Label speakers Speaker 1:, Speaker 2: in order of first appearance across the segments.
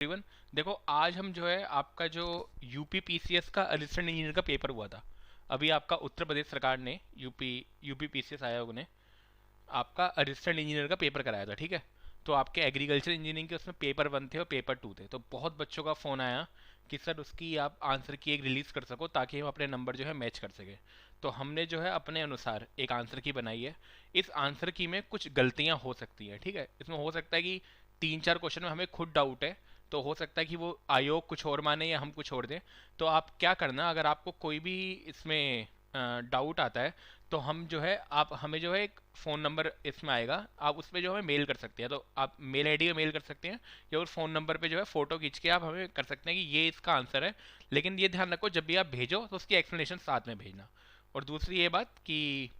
Speaker 1: Everyone, देखो आज हम जो है आपका जो यूपीपीसीएस का असिस्टेंट इंजीनियर का पेपर हुआ था। अभी आपका उत्तर प्रदेश सरकार ने यूपीपीसीएस आयोग ने आपका असिस्टेंट इंजीनियर का पेपर कराया था, ठीक है। तो आपके एग्रीकल्चर इंजीनियरिंग के उसमें पेपर 1 थे और पेपर 2 थे। तो बहुत बच्चों का फ़ोन आया कि सर उसकी आप आंसर की एक रिलीज़ कर सको ताकि हम अपने नंबर जो है मैच कर सके। तो हमने जो है अपने अनुसार एक आंसर की बनाई है। इस आंसर की में कुछ गलतियां हो सकती हैं, ठीक है। इसमें हो सकता है कि 3-4 क्वेश्चन में हमें खुद डाउट है, तो हो सकता है कि वो आयोग कुछ और माने या हम कुछ और दें। तो आप क्या करना, अगर आपको कोई भी इसमें डाउट आता है तो हम जो है आप हमें जो है एक फ़ोन नंबर इसमें आएगा, आप उस पर जो हमें मेल कर सकते हैं। तो आप मेल आईडी पे मेल कर सकते हैं या उस फ़ोन नंबर पे जो है फ़ोटो खींच के आप हमें कर सकते हैं कि ये इसका आंसर है। लेकिन ये ध्यान रखो, जब भी आप भेजो तो उसकी एक्सप्लेनेशन साथ में भेजना। और दूसरी ये बात कि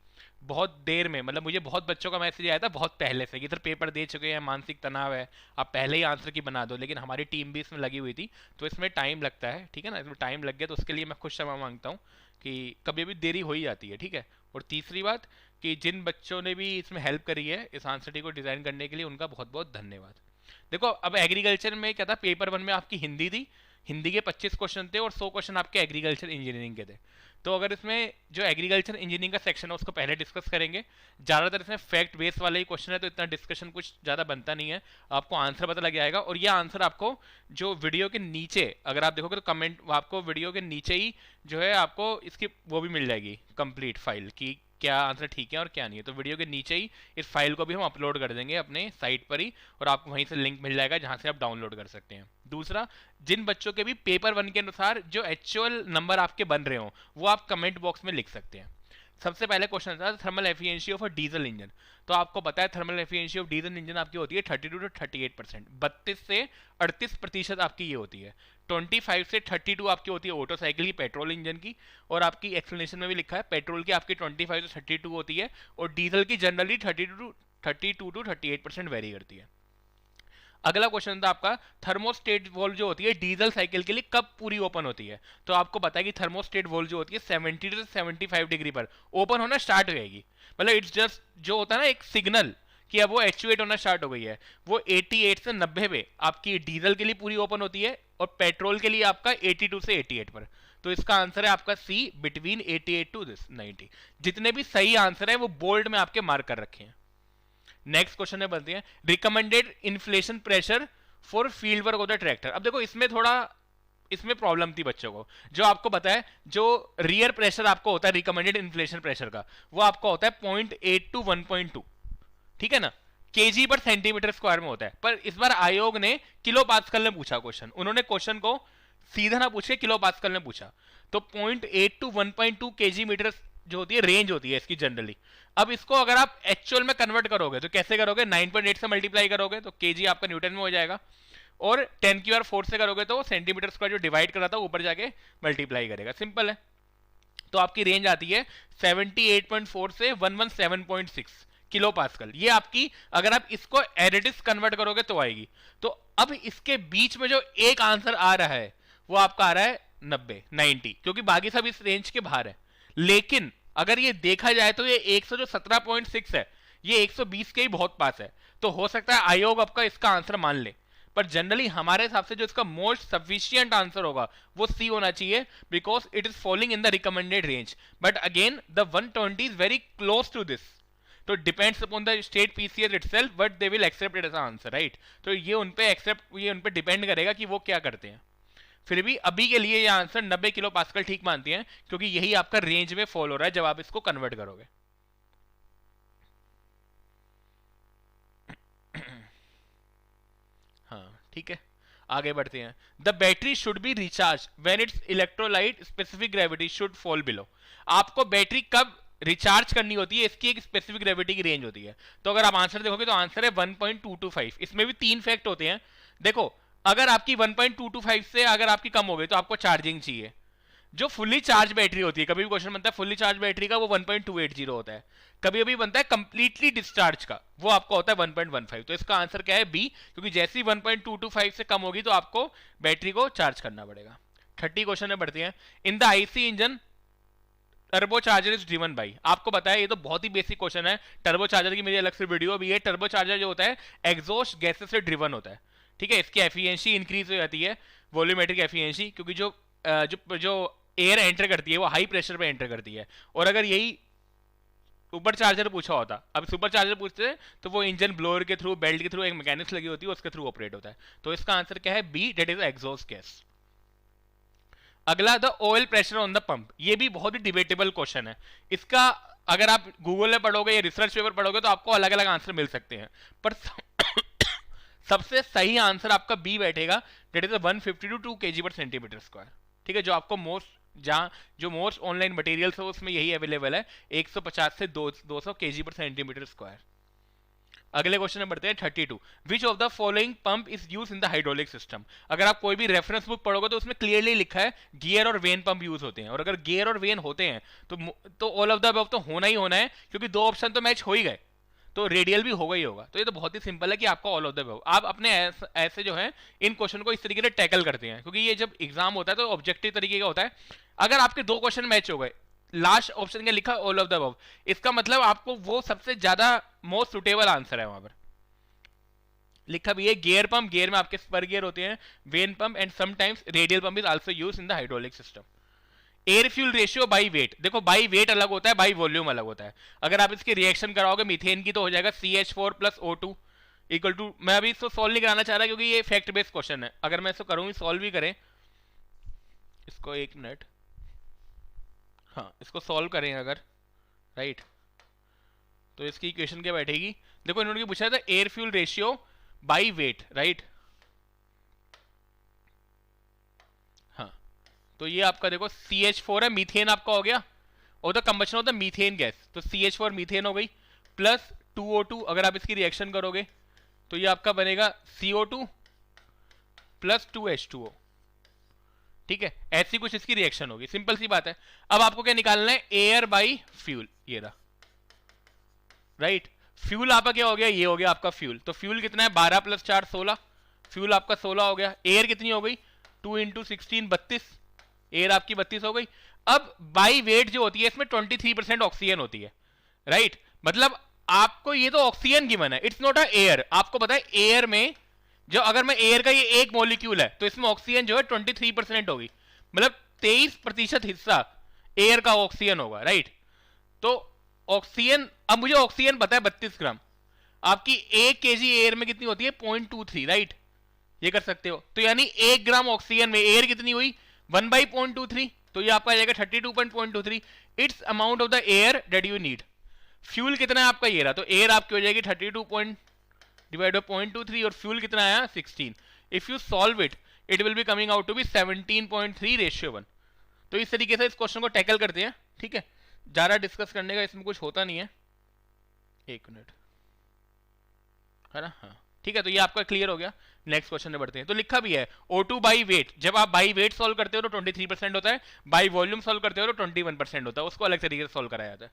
Speaker 1: बहुत देर में, मतलब मुझे बहुत बच्चों का मैसेज आया था बहुत पहले से कि इधर पेपर दे चुके हैं, मानसिक तनाव है, आप पहले ही आंसर की बना दो। लेकिन हमारी टीम भी इसमें लगी हुई थी, तो इसमें टाइम लगता है, ठीक है ना। इसमें टाइम लग गया तो उसके लिए मैं खुद क्षमा मांगता हूँ कि कभी भी देरी हो ही जाती है, ठीक है। और तीसरी बात कि जिन बच्चों ने भी इसमें हेल्प करी है इस आंसर टी को डिज़ाइन करने के लिए, उनका बहुत बहुत धन्यवाद। देखो अब एग्रीकल्चर में क्या था, पेपर 1 में आपकी हिंदी थी, हिंदी के 25 क्वेश्चन थे और 100 क्वेश्चन आपके एग्रीकल्चर इंजीनियरिंग के थे। तो अगर इसमें जो एग्रीकल्चर इंजीनियरिंग का सेक्शन है उसको पहले डिस्कस करेंगे। ज़्यादातर इसमें फैक्ट बेस वाले ही क्वेश्चन है, तो इतना डिस्कशन कुछ ज़्यादा बनता नहीं है, आपको आंसर पता लग जाएगा। और ये आंसर आपको जो वीडियो के नीचे अगर आप देखोगे तो कमेंट, आपको वीडियो के नीचे ही जो है आपको इसकी वो भी मिल जाएगी कंप्लीट फाइल की क्या आंसर ठीक है और क्या नहीं है। तो वीडियो के नीचे ही इस फाइल को भी हम अपलोड कर देंगे अपने साइट पर ही, और आपको वहीं से लिंक मिल जाएगा जहां से आप डाउनलोड कर सकते हैं। दूसरा, जिन बच्चों के भी पेपर 1 के अनुसार जो एक्चुअल नंबर आपके बन रहे हो वो आप कमेंट बॉक्स में लिख सकते हैं। सबसे पहले क्वेश्चन था thermal efficiency of a diesel engine. तो आपको पता है thermal efficiency of diesel engine आपकी होती है 32 to 38%, 32 से 38% आपकी ये होती है। 25 से 32 आपकी होती है ऑटो साइकिल की, पेट्रोल इंजन की। और आपकी एक्सप्लेनेशन में भी लिखा है पेट्रोल की आपकी 25 से 32 होती है और डीजल की जनरली 32 to 38% वेरी करती है। अगला क्वेश्चन था आपका थर्मोस्टेट वॉल्व जो होती है डीजल साइकिल के लिए कब पूरी ओपन होती है। तो आपको पता है कि थर्मोस्टेट वॉल्व जो होती है 70 से 75 डिग्री पर ओपन होना स्टार्ट हो जाएगी। मतलब इट्स जस्ट जो होता है ना एक सिग्नल कि अब वो एक्चुएट होना स्टार्ट हो गई है। वो 88 से 90 पे आपकी डीजल के लिए पूरी ओपन होती है और पेट्रोल के लिए आपका 82 से 88 पर। तो इसका आंसर है आपका सी, बिटवीन 88 टू 90। जितने भी सही आंसर है वो बोल्ड में आपके मार्क कर रखे हैं। नेक्स्ट क्वेश्चन में बनते हैं recommended inflation pressure for field work of the tractor. अब देखो इसमें थोड़ा इसमें प्रॉब्लम थी बच्चों को। जो आपको पता है जो रियर प्रेशर आपको होता है रिकमेंडेड इन्फ्लेशन प्रेशर का, वो आपको होता है 0.8 to 1.2, ठीक है ना, केजी पर सेंटीमीटर स्क्वायर में होता है। पर इस बार आयोग ने किलो पास्कल में पूछा क्वेश्चन, उन्होंने क्वेश्चन को सीधा ना पूछे किलो पास्कल में पूछा। तो 0.8 to 1.2 केजी मीटर जो होती है रेंज होती है इसकी जनरली। अब इसको अगर आप एक्चुअल में कन्वर्ट करोगे तो कैसे करोगे, 9.8 से मल्टीप्लाई करोगे तो केजी आपका न्यूटन में हो जाएगा, और 10 की पावर 4 से करोगे तो सेंटीमीटर स्क्वायर जो डिवाइड कर रहा था ऊपर जाके मल्टीप्लाई करेगा, सिंपल है। तो आपकी रेंज आती है 78.4 से 117.6 किलो पास्कल। ये आपकी अगर आप इसको एडिटिव कन्वर्ट करोगे तो आएगी। तो अब इसके बीच में जो एक आंसर आ रहा है वो आपका आ रहा है 90, क्योंकि बाकी सब इस रेंज के बाहर है। लेकिन अगर ये देखा जाए तो ये 117.6 है, ये 120 के ही बहुत पास है। तो हो सकता है आयोग आपका इसका आंसर मान ले, पर जनरली हमारे हिसाब से जो इसका मोस्ट सफिशिएंट आंसर होगा वो सी होना चाहिए, because it is following in the recommended range. But again the 120 is very close to this, तो depends upon the state PCS itself, but they will accept it as answer, right. तो ये उन पे depend करेगा कि वो क्या करते हैं। फिर भी अभी के लिए ये आंसर 90 किलो पास्कल ठीक मानती हैं, क्योंकि यही आपका रेंज में फॉल हो रहा है जब आप इसको कन्वर्ट करोगे। हाँ ठीक है, आगे बढ़ते हैं। The battery should be recharge when it's electrolyte specific gravity should fall below. आपको बैटरी कब रिचार्ज करनी होती है इसकी एक स्पेसिफिक ग्रेविटी की रेंज होती है। तो अगर आप आंसर देखोगे तो आंसर है 1.225। इसमें भी 3 फैक्ट होते हैं। देखो अगर आपकी 1.225 से अगर आपकी कम हो गई तो आपको चार्जिंग चाहिए। जो फुल्ली चार्ज बैटरी होती है, कभी भी क्वेश्चन बनता है फुल्ली चार्ज बैटरी का, वो 1.280 होता है। कभी अभी बनता है कंप्लीटली डिस्चार्ज का, वो आपका होता है 1.15। तो इसका आंसर क्या है बी, क्योंकि जैसे ही 1.225 से कम होगी तो आपको बैटरी को चार्ज करना पड़ेगा। 30 क्वेश्चन में बढ़ते हैं। In the IC engine turbo charger is driven by. आपको पता है ये तो बहुत ही बेसिक क्वेश्चन है, टर्बो चार्जर की मेरी अलग से वीडियो भी है। टर्बो चार्जर जो होता है एग्जॉस्ट गैसेस से ड्रिवन होता है, ठीक है, इसकी एफिशिएंसी इंक्रीज हो जाती है, वॉल्यूमेट्रिक एफिशिएंसी, क्योंकि जो एयर एंटर करती है वो हाई प्रेशर पे एंटर करती है। और अगर यही सुपर चार्जर पूछा होता, अब सुपर चार्जर पूछते हैं तो वो इंजन ब्लोअर के थ्रू, बेल्ट के थ्रू एक मैकेनिक्स लगी होती है, उसके थ्रू ऑपरेट होता है। तो इसका आंसर क्या है? B, that is exhaust gas. अगला, the oil pressure on the pump. ये भी बहुत ही डिबेटेबल क्वेश्चन है। इसका अगर आप गूगल में पढ़ोगे या रिसर्च पेपर पढ़ोगे तो आपको अलग अलग आंसर मिल सकते हैं, पर सबसे सही आंसर आपका बी बैठेगा, दैट इज 152 2 kg पर सेंटीमीटर स्क्वायर। ठीक है, जो आपको जो मोस्ट ऑनलाइन मटेरियल्स है उसमें यही अवेलेबल है, 150 से 200 kg पर सेंटीमीटर स्क्वायर। अगले क्वेश्चन में बढ़ते हैं 32। विच of the following pump is use in the hydraulic system. अगर आप कोई भी रेफरेंस बुक पढ़ोगे तो उसमें क्लियरली लिखा है गियर और वेन पंप यूज होते हैं, और अगर गियर और वेन होते हैं तो ऑल ऑफ द अबव तो होना ही होना है, क्योंकि दो ऑप्शन तो मैच हो ही गए, तो रेडियल भी होगा ही होगा। तो ये तो बहुत ही सिंपल है कि आपका ऑल ऑफ द अबव। आप अपने ऐसे जो है इन क्वेश्चन को इस तरीके से टैकल करते हैं, क्योंकि ये जब एग्जाम होता है तो ऑब्जेक्टिव तरीके का होता है। अगर आपके दो क्वेश्चन मैच हो गए, लास्ट ऑप्शन के लिखा ऑल ऑफ द अबव, इसका मतलब आपको वो सबसे ज्यादा मोस्ट सुटेबल आंसर है। वहां पर लिखा भी है गियर पंप, गियर में आपके स्पर गियर होते हैं, when pump and sometimes radial pump is also used in the hydraulic system. Air fuel ratio by wait, देखो बाई वेट अलग होता है, बाई वॉल्यूम अलग होता है। अगर आप इसकी रिएक्शन कराओगे मीथेन की तो हो जाएगा CH4 plus O2 equal to, मैं अभी इसको सॉल्व नहीं कराना चाह रहा क्योंकि ये फैक्ट बेस्ड क्वेश्चन है। अगर मैं इसको करूँ, सॉल्व भी करें इसको, एक मिनट, हाँ इसको सॉल्व करें अगर, राइट, तो इसकी इक्वेशन क्या बैठेगी? देखो इन्होंने पूछा था air fuel ratio by wait, right. हाँ, तो ये आपका देखो CH4 है, मीथेन आपका हो गया, और the combustion of the methane gas, तो CH4 मीथेन हो गई, प्लस 2O2, अगर आप इसकी रिएक्शन करोगे तो ये आपका बनेगा CO2 प्लस 2H2O। ठीक है, ऐसी कुछ इसकी रिएक्शन होगी, सिंपल सी बात है। अब आपको क्या निकालना है? एयर बाई फ्यूल, ये रहा, राइट। फ्यूल आपका क्या हो गया? ये हो गया आपका फ्यूल। तो फ्यूल कितना है? 12 प्लस 4 16, फ्यूल आपका 16 हो गया। एयर कितनी हो गई? 2 इंटू 16 32, एयर आपकी 32 हो गई। अब बाई वेट जो होती है इसमें 23% ऑक्सीजन होती है, राइट। मतलब आपको ये तो ऑक्सीजन गिवन है, इट्स नॉट अ एयर। आपको पता है एयर में जो, अगर मैं एयर का ये एक मॉलिक्यूल है तो इसमें ऑक्सीजन जो है 23% होगी, मतलब 23% हिस्सा एयर का ऑक्सीजन होगा, राइट। तो ऑक्सीजन, अब मुझे ऑक्सीजन पता है 32 ग्राम, आपकी 1 kg एयर में कितनी होती है? 0.23, राइट। ये कर सकते हो, तो यानी 1 ग्राम ऑक्सीजन में एयर कितनी हुई? 1/0.23, तो ये आपका आ जाएगा 32.23। It's amount of the air that you need. Fuel कितना है आपका? ये रहा, तो एयर आपकी हो जाएगी 32 डिवाइड बाय 0.23, और फ्यूल कितना आया? 16। If you solve it, it will be coming out to be 17.3 ratio 1। तो इस तरीके से इस क्वेश्चन को टैकल करते हैं, ठीक है। ज्यादा डिस्कस करने का इसमें कुछ होता नहीं है, एक मिनट, है ना, हाँ ठीक है। तो ये आपका क्लियर हो गया। नेक्स्ट क्वेश्चन में बढ़ते हैं। तो लिखा भी है O2 बाई वेट, जब आप बाई वेट सॉल्व करते हो तो 23% होता है, बाई वॉल्यूम सॉल्व करते हो तो 21% होता है, उसको अलग तरीके से सॉल्व कराया जाता है।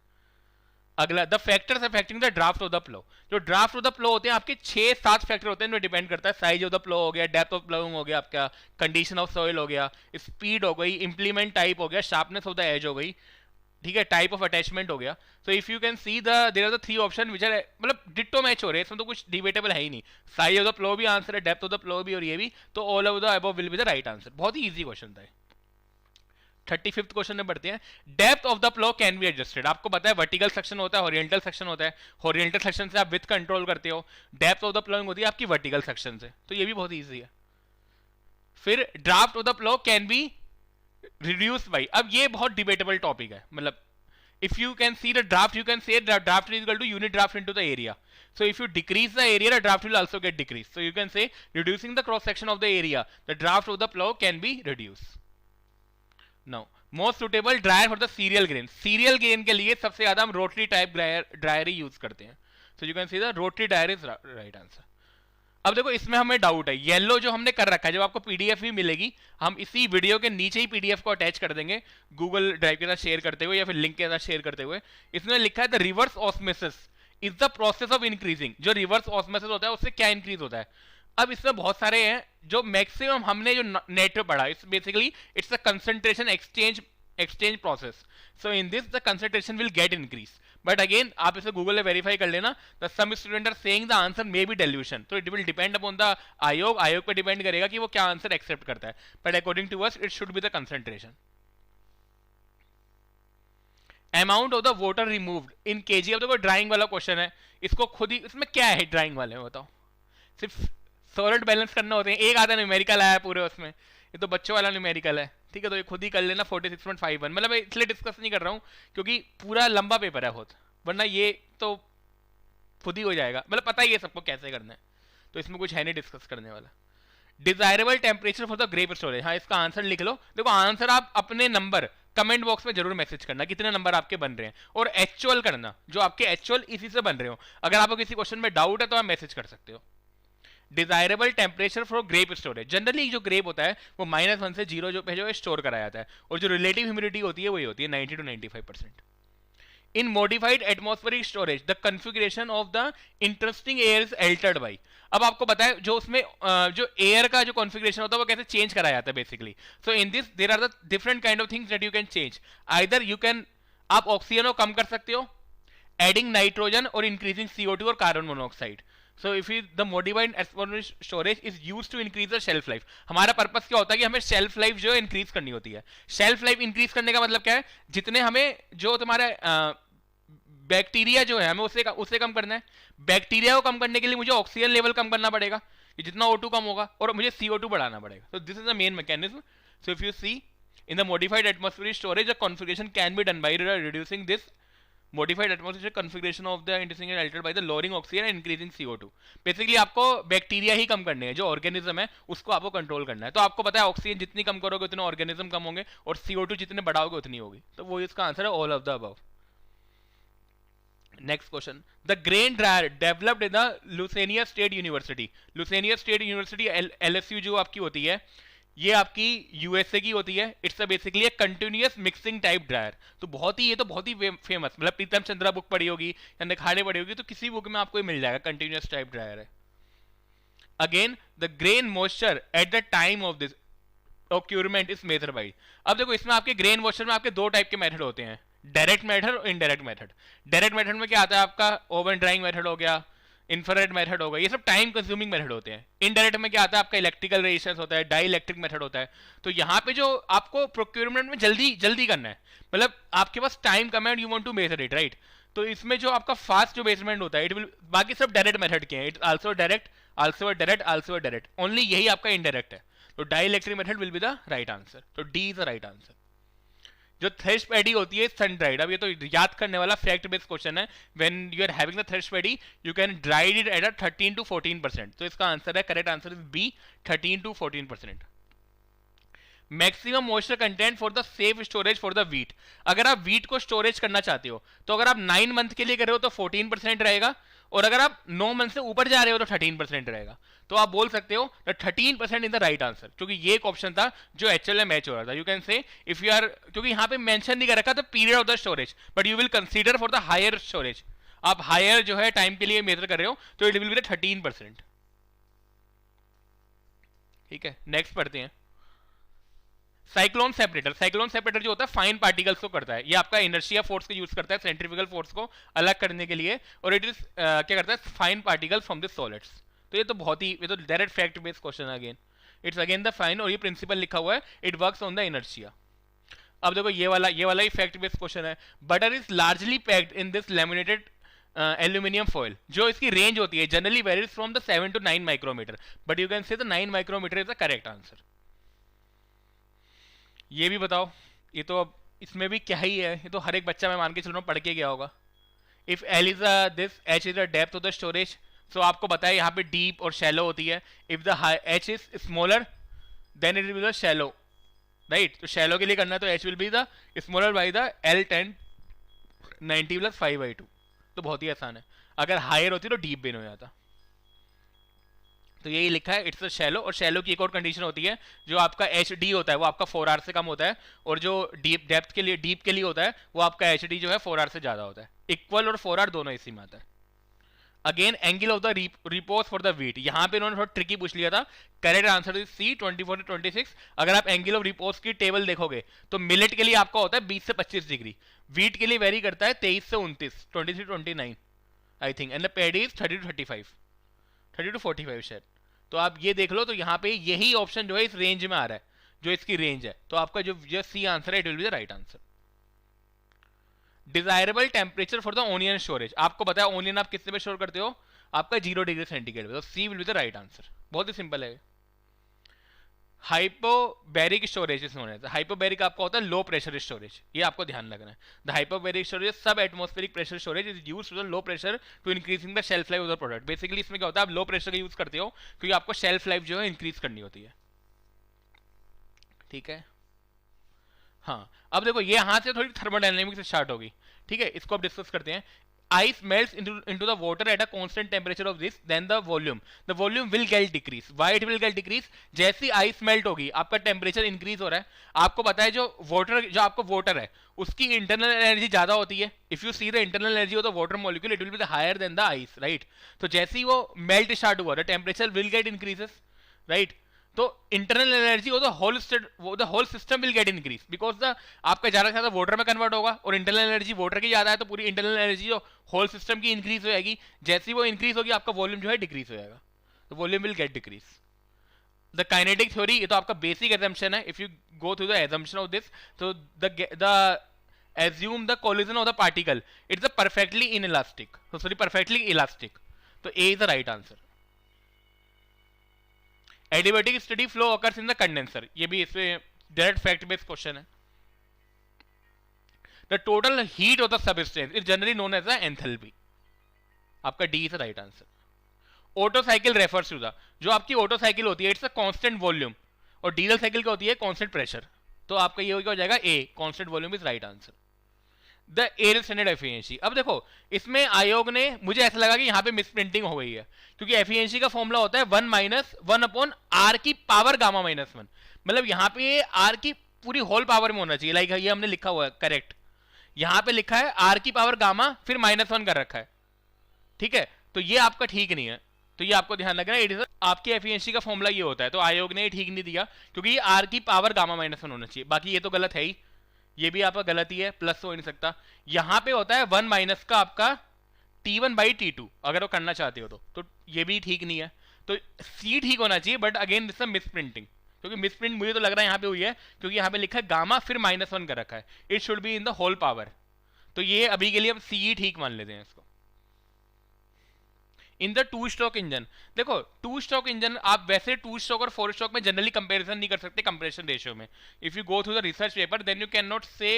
Speaker 1: अगला, the factors affecting the draft of the flow. जो ड्राफ्ट ऑफ द फ्लो होते हैं आपके 6-7 फैक्टर होते हैं, जो डिपेंड करता है। साइज ऑफ द फ्लो हो गया, डेप्थ ऑफ फ्लोइंग हो गया, आपका कंडीशन ऑफ सॉइल हो गया, स्पीड हो गई, इंप्लीमेंट टाइप हो गया, शार्पनेस ऑफ द एज हो गई, ठीक है, टाइप ऑफ अटैचमेंट हो गया। So if you can see there are the 3 option which are, मतलब डिट्टो मैच हो रहे हैं, इसमें तो कुछ डिबेटेबल है ही नहीं। साइज ऑफ द फ्लो भी आंसर है, डेप्थ ऑफ द फ्लो भी, और ये भी, तो all of the above will be the right answer. बहुत ही इजी क्वेश्चन था। 35th क्वेश्चन में बढ़ते हैं। Depth of the flow can be adjusted. आपको पता है वर्टिकल सेक्शन होता है, हॉरिजॉन्टल सेक्शन होता है। हॉरिजॉन्टल सेक्शन से आप विथ कंट्रोल करते हो, डेप्थ ऑफ द फ्लोइंग होती है आपकी वर्टिकल सेक्शन से, तो ये भी बहुत इजी है। फिर draft of the flow can be reduce by, अब ये बहुत डिबेटेबल टॉपिक है। मतलब if you can see the draft, you can say that draft is equal to unit draft into the area. So if you decrease the area, the draft will also get decreased. So you can say reducing the cross section of the area, the draft of the plow can be reduced. Now most suitable dryer for the cereal grain. Cereal grain के लिए सबसे ज्यादा हम rotary type dryer ही use करते हैं. So you can see the rotary dryer is right answer. अब देखो इसमें हमें डाउट है, येलो जो हमने कर रखा है, जब आपको पीडीएफ भी मिलेगी, हम इसी वीडियो के नीचे ही पीडीएफ को अटैच कर देंगे गूगल ड्राइव के साथ शेयर करते हुए या फिर लिंक के साथ शेयर करते हुए। इसमें लिखा है the reverse osmosis is the process of increasing. जो रिवर्स ऑस्मोसिस होता है उससे क्या इंक्रीज होता है? अब इसमें बहुत सारे हैं जो मैक्सिमम हमने जो नेट पे पढ़ा, it's basically it's a concentration exchange process. So in this the concentration will get increase. But again आप इसे गूगल में वेरीफाई कर लेना, the some student are saying the answer may be dilution, तो it will depend upon the आयोग पे depend करेगा कि वो क्या आंसर एक्सेप्ट करता है, but according to us it should be the concentration. Amount of the water removed in KG, अब देखो ड्राइंग वाला क्वेश्चन है, इसको खुद ही, इसमें क्या है ड्राइंग वाले में बताओ, सिर्फ सॉलिड बैलेंस करना होते हैं, एक आधा न्यूमेरिकल आया पूरे उसमें, ये तो बच्चों वाला न्यूमेरिकल है, ठीक है, तो ये खुद ही कर लेना 46.51, मतलब मैं इसलिए डिस्कस नहीं कर रहा हूँ क्योंकि पूरा लंबा पेपर है बहुत, वरना ये तो खुद ही हो जाएगा, मतलब पता ही है सबको कैसे करना है, तो इसमें कुछ है नहीं डिस्कस करने वाला। Desirable temperature for the grape storage, हाँ इसका आंसर लिख लो, देखो आंसर आप अपने नंबर कमेंट बॉक्स में जरूर मैसेज करना कितने नंबर आपके बन रहे हैं, और एक्चुअल करना जो आपके एक्चुअल इसी से बन रहे हो, अगर आपको किसी क्वेश्चन में डाउट है तो आप मैसेज कर सकते हो। Desirable temperature for grape storage, generally जो ग्रेप होता है वो -1 से 0 जो स्टोर कराया जाता है, और जो रिलेटिव ह्यूमिडिटी होती है वही होती है 90 to 95%। In modified atmospheric storage the configuration of the interesting air is altered by, अब आपको पता है जो उसमें जो एयर का जो कॉन्फ़िगरेशन होता है वो कैसे चेंज कराया जाता है basically, so in this there are the different kind of things that you can change, either you can, आप ऑक्सीजन को कम कर सकते हो, एडिंग नाइट्रोजन और इंक्रीजिंग CO2 और carbon monoxide. So if the modified atmospheric storage is used to increase the shelf life, हमारा purpose क्या होता है कि हमें शेल्फ लाइफ जो है इंक्रीज करनी होती है, शेल्फ लाइफ इंक्रीज करने का मतलब क्या है, जितने हमें जो तुम्हारा बैक्टीरिया जो है हमें उससे कम करना है, बैक्टीरिया को कम करने के लिए मुझे ऑक्सीजन लेवल कम करना पड़ेगा, कि जितना O2 कम होगा, और मुझे CO2 बढ़ाना पड़ेगा, so this is the main mechanism। so if you see in the modified atmospheric storage the configuration can be done by reducing this modified atmospheric configuration of the interesting and altered by the lowering oxygen and increasing CO2, basically आपको bacteria ही कम करने हैं, जो organism है उसको आपको control करना है, तो आपको पता है ऑक्सीजन जितनी कम करोगे उतने ऑर्गेनिज्म कम होंगे, और CO2 जितने बढ़ाओगे उतनी होगी, तो वो इसका आंसर है all of the above. Next question, the grain dryer developed in the Louisiana State University, Louisiana State University LSU जो आपकी होती है ये आपकी USA की होती है, it's basically A continuous mixing type dryer, तो ये तो बहुत ही फेमस, मतलब प्रीतम चंद्रा बुक पढ़ी होगी या निखाड़े पढ़ी होगी, तो किसी बुक में आपको ये मिल जाएगा, कंटिन्यूअस टाइप ड्रायर है। Again the grain moisture at the time of this procurement is measure by, अब देखो इसमें आपके ग्रेन मॉइस्चर में आपके दो टाइप के मेथड होते हैं, डायरेक्ट मेथड और इनडायरेक्ट मेथड। डायरेक्ट मेथड में क्या आता है आपका ओवन ड्राइंग मेथड हो गया, इंफ्रारेड मेथड होगा, ये सब टाइम कंज्यूमिंग मेथड होते हैं। इनडायरेक्ट में क्या आता है आपका इलेक्ट्रिकल रेजिस्टेंस होता है, डाई इलेक्ट्रिक मेथड होता है। तो यहाँ पे जो आपको प्रोक्योरमेंट में जल्दी जल्दी करना है, मतलब आपके पास टाइम कम है and you want to measure it, right, तो इसमें जो आपका फास्ट जो मेजरमेंट होता है इट विल, बाकी सब डायरेक्ट मेथड के हैं, it also direct also direct also direct, only यही आपका इनडायरेक्ट है, तो dielectric method will be the right answer, तो D is the right answer. जो थ्रेश पैडी होती है सन ड्राइड, अब ये तो याद करने वाला फैक्ट बेस्ड क्वेश्चन है, when you are having the thresh paddy you can dried it at 13 to 14%, तो इसका आंसर है, correct answer is B, 13 to 14%। Maximum moisture content for the safe storage for the wheat, अगर आप wheat को storage करना चाहते हो तो अगर आप 9 मंथ के लिए कर रहे हो तो 14% रहेगा, और अगर आप 9 मंथ से ऊपर जा रहे हो तो 13% रहेगा, तो आप बोल सकते हो 13% इन द राइट आंसर, क्योंकि ये एक ऑप्शन था जो एक्चुअल में मैच हो रहा था। You can say if you are, क्योंकि यहाँ पे मेंशन नहीं कर रखा था period of the storage, but you will consider for the higher storage, आप हायर जो है टाइम के लिए मेजर कर रहे हो तो इट विल बी 13%। ठीक है, नेक्स्ट पढ़ते हैं। साइक्लोन सेपरेटर, साइक्लोन सेपरेटर जो होता है फाइन पार्टिकल्स को करता है, ये आपका इनर्शिया फोर्स को यूज करता है सेंट्रीफ्यूगल फोर्स को अलग करने के लिए, और इट इज क्या करता है fine particles from the solids, तो ये तो बहुत ही, ये तो डायरेक्ट फैक्ट बेस्ड क्वेश्चन है, again it's again the fine, और ये प्रिंसिपल लिखा हुआ है, it works on the inertia. अब देखो ये वाला ही फैक्ट बेस्ड क्वेश्चन है, butter is largely packed in this laminated aluminium foil, जो इसकी रेंज होती है generally varies from the 7 to 9 micrometre, but you can say the 9 micrometre is the correct answer. ये भी बताओ, ये तो अब इसमें भी क्या ही है, ये तो हर एक बच्चा मैं मान के चल रहा हूँ पढ़ के गया होगा। If L is this H is the depth of the storage, so आपको पता है यहाँ पे डीप और शैलो होती है, if the H is smaller than it will be the shallow, right, तो शैलो के लिए करना है तो H will be the smaller by the L10 90 + 5/2, तो बहुत ही आसान है। अगर हायर होती तो डीप भी नहीं हो जाता, तो यही लिखा है इट्स अ शैलो। और शैलो की एक और कंडीशन होती है, जो आपका HD होता है वो आपका 4R से कम होता है, और जो डीप डेप्थ के लिए डीप के लिए होता है वो आपका HD जो है 4R से ज्यादा होता है, इक्वल और 4R दोनों इसी में आता है। Again angle of the repose for the wheat, यहां पे इन्होंने थोड़ा ट्रिकी पूछ लिया था। Correct answer is C 24 to 26। अगर आप एंगल ऑफ रिपोज की टेबल देखोगे तो मिलेट के लिए आपका होता है 20 से 25 डिग्री, वीट के लिए वेरी करता है 23 से 29, 23 to 29 I think, and the paddy is 30 to 35, 30 to 45 शायद। तो आप ये देख लो, तो यहाँ पे यही ऑप्शन जो है इस रेंज में आ रहा है, जो इसकी रेंज है। तो आपका जो सी आंसर है it will be the right answer. Desirable temperature for the onion storage, आपको पता है ओनियन आप कितने पे स्टोर करते हो, आपका 0 डिग्री सेंटीग्रेड पे, तो C will be the right answer. बहुत ही सिंपल है। Hypobaric storage is known as, hypobaric आपका होता है लो प्रेशर स्टोरेज, ये आपको ध्यान रखना है। The hypobaric storage sub atmospheric pressure storage is used to the low pressure to increasing the shelf life of the product. Basically इसमें क्या होता है, आप लो प्रेशर का यूज करते हो क्योंकि आपको शेल्फ लाइफ जो है इंक्रीज करनी होती है। ठीक है, हाँ अब देखो ये यहां से थोड़ी थर्मोडायनेमिक्स स्टार्ट होगी। ठीक है, इसको अब डिस्कस करते हैं। Ice melts into the water at a constant temperature of this, then the volume will get decrease. Why it will get decrease? जैसी ice melt होगी आपका टेम्परेचर इंक्रीज हो रहा है। आपको पता है जो आपको वाटर है उसकी इंटरनल एनर्जी ज्यादा होती है। If you see the internal energy of the water molecule it will be higher than the ice, right. तो जैसे ही वो मेल्ट स्टार्ट हुआ the temperature will get increases, right. तो इंटरनल एनर्जी वो the whole system will get increase because the आपका ज्यादा से ज्यादा वाटर में कन्वर्ट होगा और इंटरनल एनर्जी वाटर की ज्यादा है, तो पूरी इंटरनल एनर्जी जो होल सिस्टम की इंक्रीज हो जाएगी। जैसे ही वो इंक्रीज होगी आपका वॉल्यूम जो है डिक्रीज हो जाएगा, तो volume will get decrease. The kinetic theory, ये तो आपका बेसिक एजम्पशन है। If you go through the assumption of this, तो the assume the collision of the particle, it's a perfectly inelastic, so sorry perfectly elastic, तो A is the right answer। Adiabatic steady flow occurs in the condenser, ये भी इसमें direct fact based question है। The total heat of the substance is generally known as the enthalpy, आपका D is the right answer. Otto cycle refers to the, जो आपकी Otto cycle होती है it's a constant volume, और diesel cycle क्या होती है कांस्टेंट प्रेशर, तो आपका ये हो जाएगा A, constant volume is right answer. The air standard efficiency, अब देखो इसमें आयोग ने, मुझे ऐसा लगा कि यहाँ पे मिसप्रिंटिंग हो गई है, क्योंकि एफिशिएंसी का फॉर्मूला होता है 1 - 1/r की पावर गामा -1, मतलब यहाँ पे आर की पूरी होल पावर में होना चाहिए, लाइक ये हमने लिखा हुआ है करेक्ट, यहाँ पे लिखा है आर की पावर गामा फिर -1 कर रखा है। ठीक है, तो ये आपका ठीक नहीं है, तो ये आपको ध्यान रखना है। आपकी एफिशिएंसी का फॉर्मूला ये होता है, तो आयोग ने ठीक नहीं दिया क्योंकि ये आर की पावर गामा -1 होना चाहिए, बाकी ये तो गलत है ही, ये भी आपका गलत ही है, प्लस हो नहीं सकता। यहां पे होता है 1 माइनस का आपका T1/T2 अगर वो करना चाहते हो तो ये भी ठीक नहीं है, तो सी ठीक होना चाहिए, but again this miss printing, क्योंकि मिस प्रिंट मुझे तो लग रहा है यहाँ पे हुई है क्योंकि यहाँ पे लिखा है गामा फिर -1 कर रखा है, it should be in the whole power, तो ये अभी के लिए हम सी ठीक मान लेते हैं इसको। इन द 2 स्ट्रोक इंजन, देखो 2 स्ट्रोक इंजन आप वैसे 2 स्ट्रोक और 4 स्ट्रोक में जनरली कंपैरिजन नहीं कर सकते कंप्रेशन रेशियो में। If you go through the research paper then you can not say,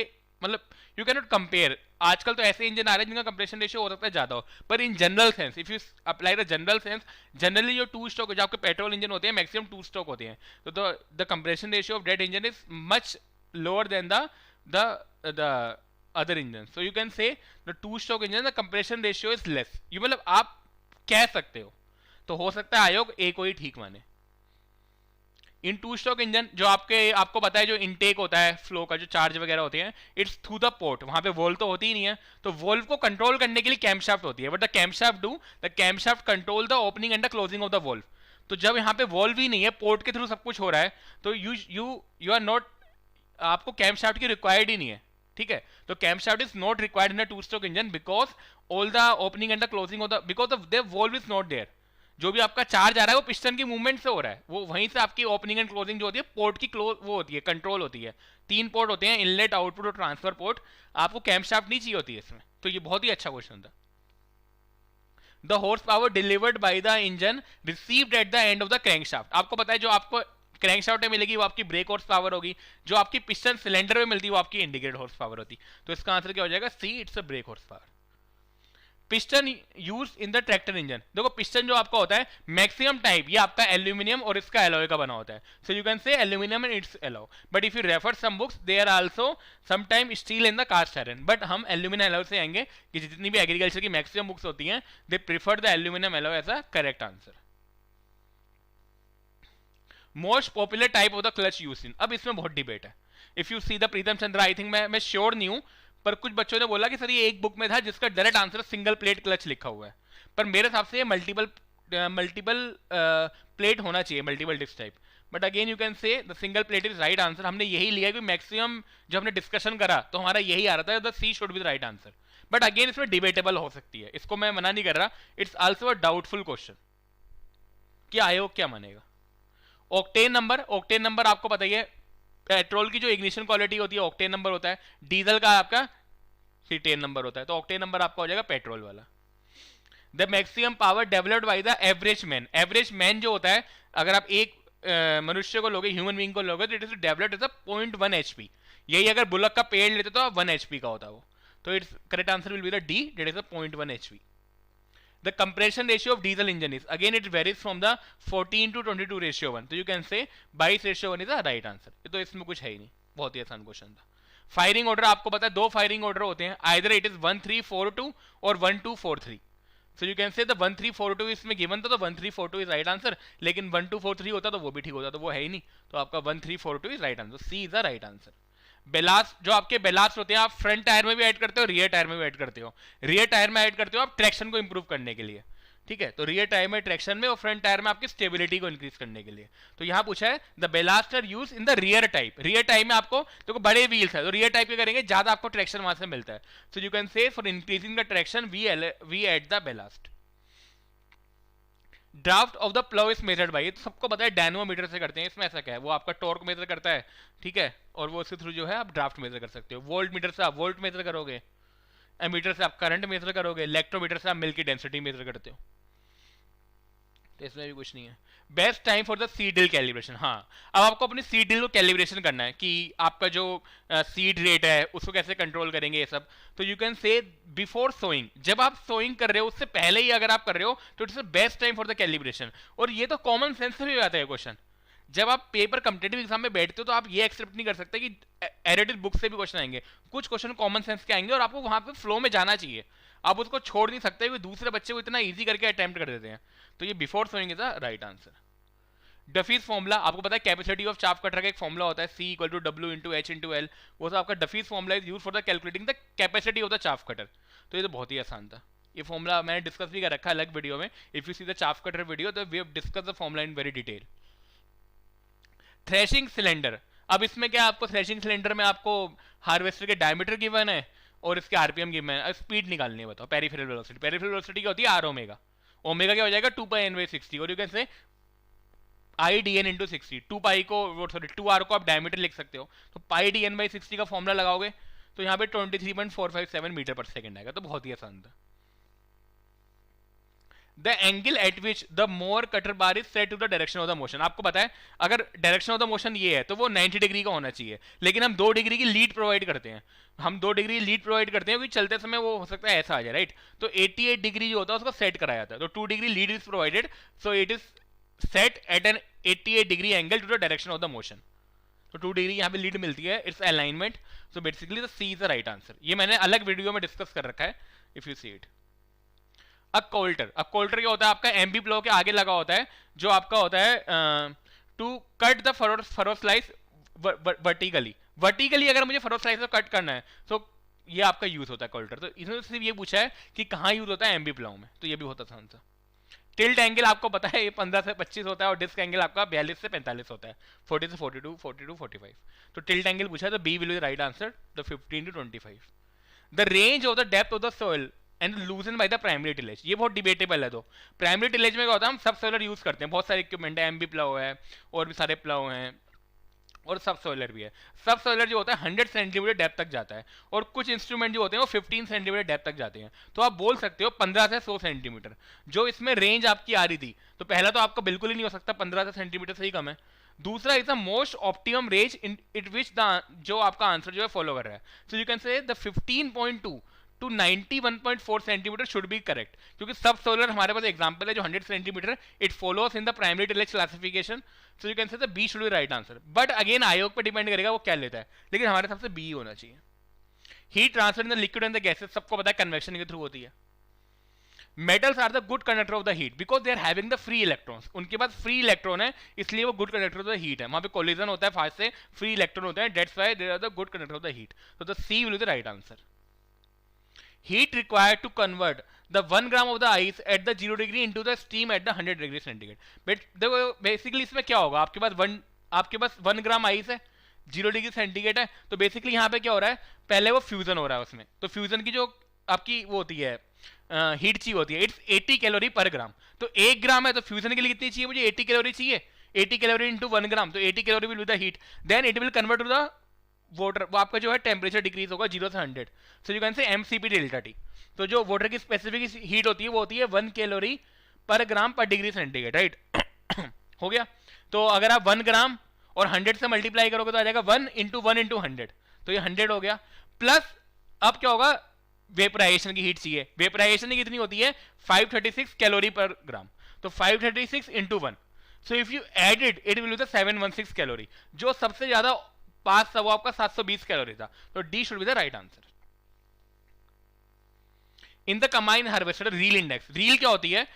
Speaker 1: मतलब यू कैन नॉट कंपेयर। आजकल तो ऐसे इंजन आ रहे हैं जिनका कंप्रेशन रेशियो हो सकता है ज्यादा हो, पर in general sense if you apply the general sense, generally जो 2 स्ट्रोक जो आपके पेट्रोल इंजन होते हैं मैक्सिमम 2 स्ट्रोक होते हैं, तो the compression ratio of that engine is much lower than the other engine, so you can say the 2 stroke engine the compression ratio is less, you मतलब आप कह सकते हो, तो हो सकता है आयोग ए को ही ठीक माने। इन 2 स्ट्रोक इंजन जो आपको पता है जो इनटेक होता है फ्लो का, जो चार्ज वगैरह होते हैं इट्स थ्रू द पोर्ट, वहां पे वोल्व तो होती ही नहीं है, तो वोल्व को कंट्रोल करने के लिए कैमशाफ्ट होती है, but the camshaft control the opening and the closing of the valve. तो जब यहाँ पे वोल्व ही नहीं है, पोर्ट के थ्रू सब कुछ हो रहा है, तो यू आर नॉट, आपको कैमशाफ्ट की रिक्वायर्ड ही नहीं है। ठीक है, तो camshaft is not required in a 2 stroke engine because all the opening and the closing of the, because of their valve is not there. जो भी आपका चार्ज आ रहा है वो पिस्टन की मूवमेंट से हो रहा है, वो वहीं से आपकी ओपनिंग एंड क्लोजिंग जो होती है पोर्ट की वो होती है, कंट्रोल होती है। 3 पोर्ट होते हैं, इनलेट, आउटपुट और ट्रांसफर पोर्ट, आपको कैमशाफ्ट नहीं चाहिए होती है इसमें, तो ये बहुत ही अच्छा क्वेश्चन था। The horse power delivered by the engine received at the end of the crankshaft, आपको पता है जो आपको क्रैंकशाफ्ट में मिलेगी वो आपकी ब्रेक हॉर्स पावर होगी, जो आपकी पिस्टन सिलेंडर में मिलती है वो आपकी इंडिकेटेड हॉर्स पावर होती, तो इसका आंसर क्या हो जाएगा C, it's a brake horse power. Piston use in the tractor engine, देखो पिस्टन जो आपका होता है मैक्सिमम टाइप ये आपका एल्यूमिनियम और इसका एलॉय का बना होता है, so you can say aluminium and its alloy, but if you refer some books they are also some time steel in the cast iron, but हम एल्यूमिनियम एलॉय से आएंगे कि जितनी भी एग्रीकल्चर की मैक्सिमम बुक्स होती हैं they prefer the aluminium alloy as a correct answer. Most popular type of the clutch use in, अब इसमें बहुत डिबेट है। If you see the Pritam Chandra, I think मैं श्योर नहीं हूं, पर कुछ बच्चों ने बोला कि सर ये एक बुक में था जिसका direct answer single plate clutch लिखा हुआ है, पर मेरे हिसाब से ये मल्टीपल मल्टीपल प्लेट होना चाहिए, multiple disc type. But again you can say the single plate is right answer. हमने यही लिया कि मैक्सिमम जो हमने डिस्कशन करा तो हमारा यही आ रहा था, the C should be the right answer. But again इसमें डिबेटेबल हो सकती है, इसको मैं मना नहीं कर रहा, it's also a doubtful question कि आयोग क्या मानेगा। ऑक्टेन नंबर आपको पता ही है, पेट्रोल की जो इग्निशन क्वालिटी होती है ऑक्टेन नंबर होता है, डीजल का आपका हीटेन नंबर होता है, तो ऑक्टेन नंबर आपका हो जाएगा पेट्रोल वाला। The maximum power developed by the average man, average man जो होता है, अगर आप एक मनुष्य को लोगे, ह्यूमन बीइंग को लोगे, तो it is developed as a 0.1 HP। यही अगर बुलक का पेड़ लेते तो 1 HP का होता वो, तो it's correct answer will be the D, that is a 0.1 HP। The compression ratio of diesel engine is, again it varies from the 14 to 22 ratio 1, तो you can say 22/1 is the right answer। ये तो इसमें कुछ है ही नहीं, बहुत ही आसान क्वेश्चन था। फायरिंग ऑर्डर आपको पता है, दो फायरिंग ऑर्डर होते हैं, आइदर इट इज 1342 और 1243। सो यू कैन से द 1342 इसमें गिवन था, तो 1342 इज राइट आंसर, लेकिन 1243 होता तो वो भी ठीक होता, तो वो है ही नहीं, तो आपका 1342 is right answer, C is the right answer. Ballast, जो आपके बेलास्ट होते हैं आप फ्रंट टायर में भी ऐड करते हो, रियर टायर में भी ऐड करते हो। रियर टायर में ऐड करते हो आप ट्रैक्शन को इंप्रूव करने के लिए, ठीक है, तो रियर टायर में ट्रैक्शन में और फ्रंट टायर में आपकी स्टेबिलिटी को इंक्रीज करने के लिए। तो यहां पूछा है the ballast are use in the rear type, rear type में आपको देखो बड़े व्हील्स है, तो रियर टाइप के करेंगे ज्यादा आपको ट्रैक्शन वहां से मिलता है। So you can say for increasing the traction we add the ballast. Draft of the plough is measured by, तो सबको पता है डायनोमीटर से करते हैं, इसमें ऐसा क्या है, वो आपका टॉर्क मेजर करता है, ठीक है, और वो उसके थ्रू जो है आप ड्राफ्ट मेजर कर सकते हो। वोल्ट मीटर से आप वोल्ट मेजर करोगे, एमीटर से आप करंट मेजर करोगे, इलेक्ट्रोमीटर से आप मिल्क की डेंसिटी मेजर करते हो, तो इसमें भी कुछ नहीं है। Best time for the seed drill calibration, हाँ अब आपको अपनी सीड ड्रिल को कैलिब्रेशन करना है कि आपका जो सीड रेट है उसको कैसे कंट्रोल करेंगे ये सब। तो you can say before sowing, जब आप सोइंग कर रहे हो उससे पहले ही अगर आप कर रहे हो तो it's the best time for the calibration. और ये तो कॉमन सेंस से भी आता है क्वेश्चन, जब आप पेपर कम्पिटेटिव एग्जाम में बैठते हो तो आप ये एक्सेप्ट नहीं कर सकते कि एडिटेड बुक से भी क्वेश्चन आएंगे, कुछ क्वेश्चन कॉमन सेंस के आएंगे और आपको वहां पे फ्लो में जाना चाहिए, आप उसको छोड़ नहीं सकते कि दूसरे बच्चे को इतना इजी करके अटेम्प्ट कर देते हैं। तो ये before sowing is the right answer. Duffy's formula आपको पता है, कैपेसिटी ऑफ चाप कटर का एक फॉर्मूला होता है, C equal to W into H into L, वो तो आपका Duffy's formula is use for the calculating the capacity of the chaff cutter. तो ये तो बहुत ही आसान था, ये फॉर्मूला मैंने डिस्कस भी कर रखा है अलग वीडियो में, if you see the chaff cutter video तो we have discuss the formula in very detail. Threshing cylinder, अब इसमें क्या आपको थ्रेशिंग सिलेंडर में आपको हार्वेस्टर के डायमीटर गिवन है और इसके आरपीएम गिवन है, स्पीड निकालनी है, बताओ पेरिफेरल वेलोसिटी, पेरिफेरल वेलोसिटी क्या होती है आर ओमेगा, ओमेगा क्या हो जाएगा 2πn/60, और यू कैन से IDN इंटू 60, 2π को सॉरी 2r को आप डायमीटर लिख सकते हो, तो πdn/60 का फॉर्मूला लगाओगे तो यहाँ पे 23.457 मीटर पर सेकंड आएगा, तो बहुत ही आसान था। The angle at which the mower cutter bar is set to the direction of the motion, आपको पता है अगर डायरेक्शन ऑफ द मोशन ये है तो वो 90 डिग्री का होना चाहिए, लेकिन हम 2 डिग्री की लीड प्रोवाइड करते हैं, हम 2 डिग्री लीड प्रोवाइड करते हैं क्योंकि चलते समय वो हो सकता है ऐसा आ जाए, राइट, तो 88 डिग्री जो होता है उसको सेट कराया जाता है, तो 2 degree lead is provided, so it is set at an 88 degree angle to the direction of the motion, तो 2 डिग्री यहाँ पे लीड मिलती है, it's alignment, so basically the C is the right answer. ये मैंने अलग वीडियो में discuss कर रखा है, इफ यू सी इट। अब कोल्टर क्या होता है, आपका एमबी प्लो के आगे लगा होता है, जो आपका होता है to cut the furrow slice vertically अगर मुझे फरो स्लाइस को कट करना है तो ये आपका यूज होता है कोल्टर। तो इसमें सिर्फ ये पूछा है कि कहाँ यूज होता है एमबी प्लो में, तो ये भी होता आसान था। टिल्ट एंगल आपको पता है ये 15 से 25 होता है और डिस्क एंगल आपका 42 से 45 होता है, 40 से 42, 42 45, तो टिल्ट एंगल पूछा है तो B will be the right answer, the 15 to 25। The range of the depth of the soil and loosen by the primary tillage, ये बहुत डिबेटेबल है। तो प्राइमरी टिलेज में क्या होता है, हम सब सोलर यूज करते हैं, बहुत सारे इक्विपमेंट है, एमबी प्लाउ है और भी सारे प्लाउ हैं और सब सोलर भी है। सब सोलर जो होता है 100 सेंटीमीटर डेप्थ तक जाता है और कुछ इंस्ट्रूमेंट जो होते हैं वो 15 सेंटीमीटर डेप्थ तक जाते हैं, तो आप बोल सकते हो 15 से 100 सेंटीमीटर। जो इसमें रेंज आपकी आ रही थी, तो पहला तो आपका बिल्कुल ही नहीं हो सकता, 15 सेंटीमीटर से ही कम है। दूसरा is the most optimum range in it which the जो आपका आंसर जो है फॉलो कर रहा है, so you can say the 15.2 to 91.4 centimetre should be correct, क्योंकि सब सोलर हमारे पास एग्जांपल है जो 100 centimetre, it follows in the primary tillage classification, so you can say the B should be right answer. But again आयोग पर depend करेगा वो क्या लेता है, लेकिन हमारे हिसाब से बी होना चाहिए। Heat transfer in the liquid and the gases, सबको पता है कन्वेक्शन के थ्रू होती है। Metals are the good conductor of the heat because they are having the free electrons, उनके पास फ्री इलेक्ट्रॉन है इसलिए वो good conductor of the heat है, वहां पे कोलिजन होता है फास्ट से, फ्री इलेक्ट्रॉन होते हैं, that's why they are the good conductor of the heat, so the C will be the right answer. Heat required to convert the 1 gram of the ice at the 0 degree into the steam at the 100 degree centigrade. But देखो basically इसमें क्या होगा, आपके पास 1 gram ice है, 0 degree centigrade है, तो basically यहाँ पे क्या हो रहा है, पहले वो फ्यूजन हो रहा है उसमें, तो फ्यूजन की जो आपकी वो होती है हीट चाहिए होती है, इट्स 80 कैलोरी पर ग्राम। तो 1 ग्राम है तो फ्यूजन के लिए कितनी चाहिए मुझे, 80 कैलोरी चाहिए, 80 कैलोरी इंटू 1 ग्राम, तो 80 calorie will be the heat, then it will convert to the water, वो आपका जो है टेम्परेचर डिक्रीज होगा 0 से 100, सो यू कैन से एमसीपी डेल्टा टी। तो जो वाटर की स्पेसिफिक हीट होती है वो होती है 1 कैलोरी पर ग्राम पर डिग्री सेंटीग्रेड, राइट। हो गया। तो अगर आप 1 ग्राम और 100 से मल्टीप्लाई करोगे तो आ जाएगा 1 इंटू 100, तो ये 100 हो गया। प्लस अब क्या होगा, वेपराइजेशन की हीट चाहिए, वेपराइजेशन की कितनी होती है 536 कैलोरी पर ग्राम, तो 536 into 1, so if you add it will be the 716 calorie. जो सबसे ज्यादा पास था वो आपका 720 कैलोरी था, तो D should be the right answer. In the combine harvester reel index, reel क्या होती है,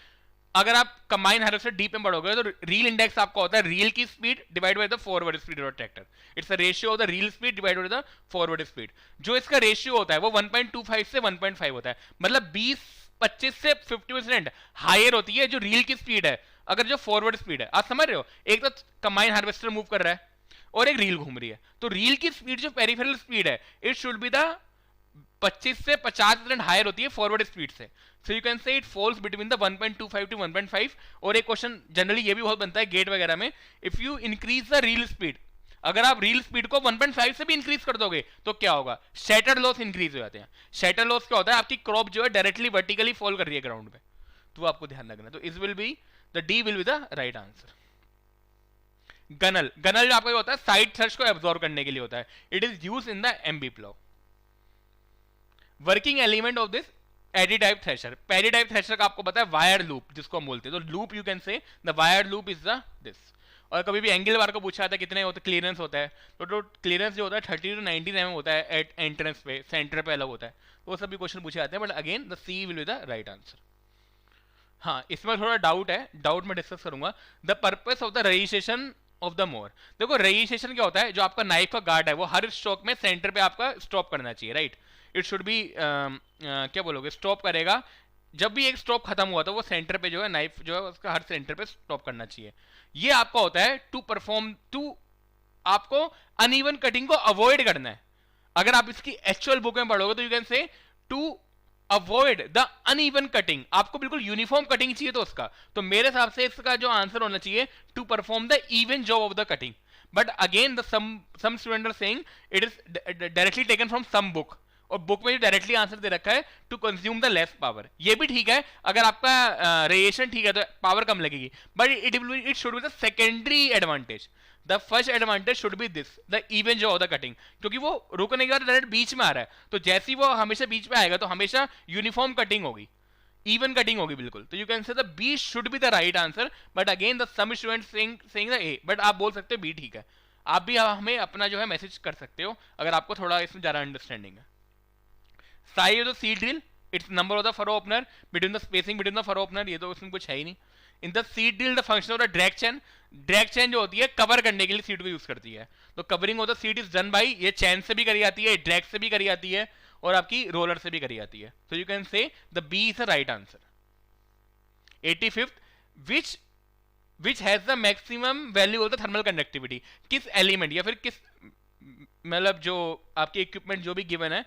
Speaker 1: अगर आप कंबाइन हार्वेस्टर डीप में पढ़ोगे तो रील इंडेक्स आपका होता है रील की speed divide by the forward speed of tractor, it's a ratio of the reel speed divide by the forward speed. जो इसका रेशियो होता है वो 1.25 से 1.5 होता है, मतलब 20-25 से 50% हायर होती है जो रील की स्पीड है अगर जो फॉरवर्ड स्पीड है। आप समझ रहे हो, एक तो कंबाइन हार्वेस्टर मूव कर रहा है और एक रील घूम रही है, तो रील की स्पीड जो पेरिफेरल स्पीड है इट शुड बी द 25 से 50% हायर होती है फॉरवर्ड स्पीड से, so you can say it falls between the 1.25 to 1.5। और एक क्वेश्चन जनरली ये भी बहुत बनता है गेट वगैरह में, if you increase the reel speed, अगर आप रील स्पीड को 1.5 से भी इंक्रीज कर दोगे तो क्या होगा, शैटर लॉस इंक्रीज हो जाते हैं। शैटर लॉस क्या होता है, आपकी क्रॉप जो है डायरेक्टली वर्टिकली फॉल कर रही है ग्राउंड पे, तो आपको ध्यान रखना। तो इस will be the D will be the right answer. गनल, गनल जो आपका होता है साइड थ्रस्ट को एब्जॉर्ब करने के लिए होता है, it is use in the MB plough. Working element of this AD type thresher, paddy type thresher का आपको पता है वायर लूप जिसको हम बोलते हैं, तो loop you can say the wire loop is the this. और कभी भी एंगल बार को पूछा जाता है कितने होते क्लियरेंस होता है, तो क्लियरेंस जो होता है 30 to 90 mm होता है एट एंट्रेंस पे, सेंटर पे अलग होता है, वो सभी क्वेश्चन पूछे जाते हैं, but again the C will be the right answer. हाँ, इसमें थोड़ा डाउट है, डाउट में डिस्कस करूंगा। The purpose of the registration of the more, देखो रजिस्ट्रेशन क्या होता है, जो आपका नाइफ का गार्ड है वो हर स्ट्रोक में सेंटर पे आपका स्टॉप करना चाहिए, राइट। इट शुड बी क्या बोलोगे, स्टॉप करेगा, जब भी एक स्टॉप खत्म हुआ तो वो सेंटर पे जो है नाइफ जो है उसका हर सेंटर पे स्टॉप करना चाहिए। ये आपका होता है टू आपको अनइवन कटिंग को अवॉइड करना है। अगर आप इसकी एक्चुअल बुक में पढ़ोगे तो you can say to avoid the uneven cutting, आपको बिल्कुल यूनिफॉर्म कटिंग चाहिए, तो उसका तो मेरे हिसाब से इसका जो आंसर होना चाहिए to perform the even job of the cutting. But again the some student are saying it is directly taken from some book, और बुक में जो डायरेक्टली आंसर दे रखा है to consume the less power, ये भी ठीक है, अगर आपका रेडिएशन ठीक है तो पावर कम लगेगी, but it should be the secondary advantage. The first advantage should be this the even जो ऑफ द कटिंग, क्योंकि वो रुकने के बाद डायरेक्ट बीच में आ रहा है, तो जैसे ही वो हमेशा बीच में आएगा तो हमेशा यूनिफॉर्म कटिंग होगी, इवन कटिंग होगी बिल्कुल, तो you can say the B should be the right answer. But again the some student saying the A, but आप बोल सकते हो बी ठीक है। आप भी हमें अपना जो है मैसेज कर सकते हो अगर आपको थोड़ा इसमें ज्यादा अंडरस्टैंडिंग है। Size of the seed drill, it's number of the furrow opener between the spacing between the furrow opener, ये तो उसमें कुछ है ही नहीं। In the seed drill the function of the drag chain, drag chain जो होती है कवर करने के लिए सीड को यूज करती है, तो covering of the seed is done by, ये चैन से भी करी जाती है, ड्रैग से भी करी जाती है, और आपकी रोलर से भी करी जाती है, तो you can say the B is the right answer. 85th which has the maximum value of the thermal conductivity, किस एलिमेंट या फिर किस मतलब जो आपके इक्विपमेंट जो भी गिवन है,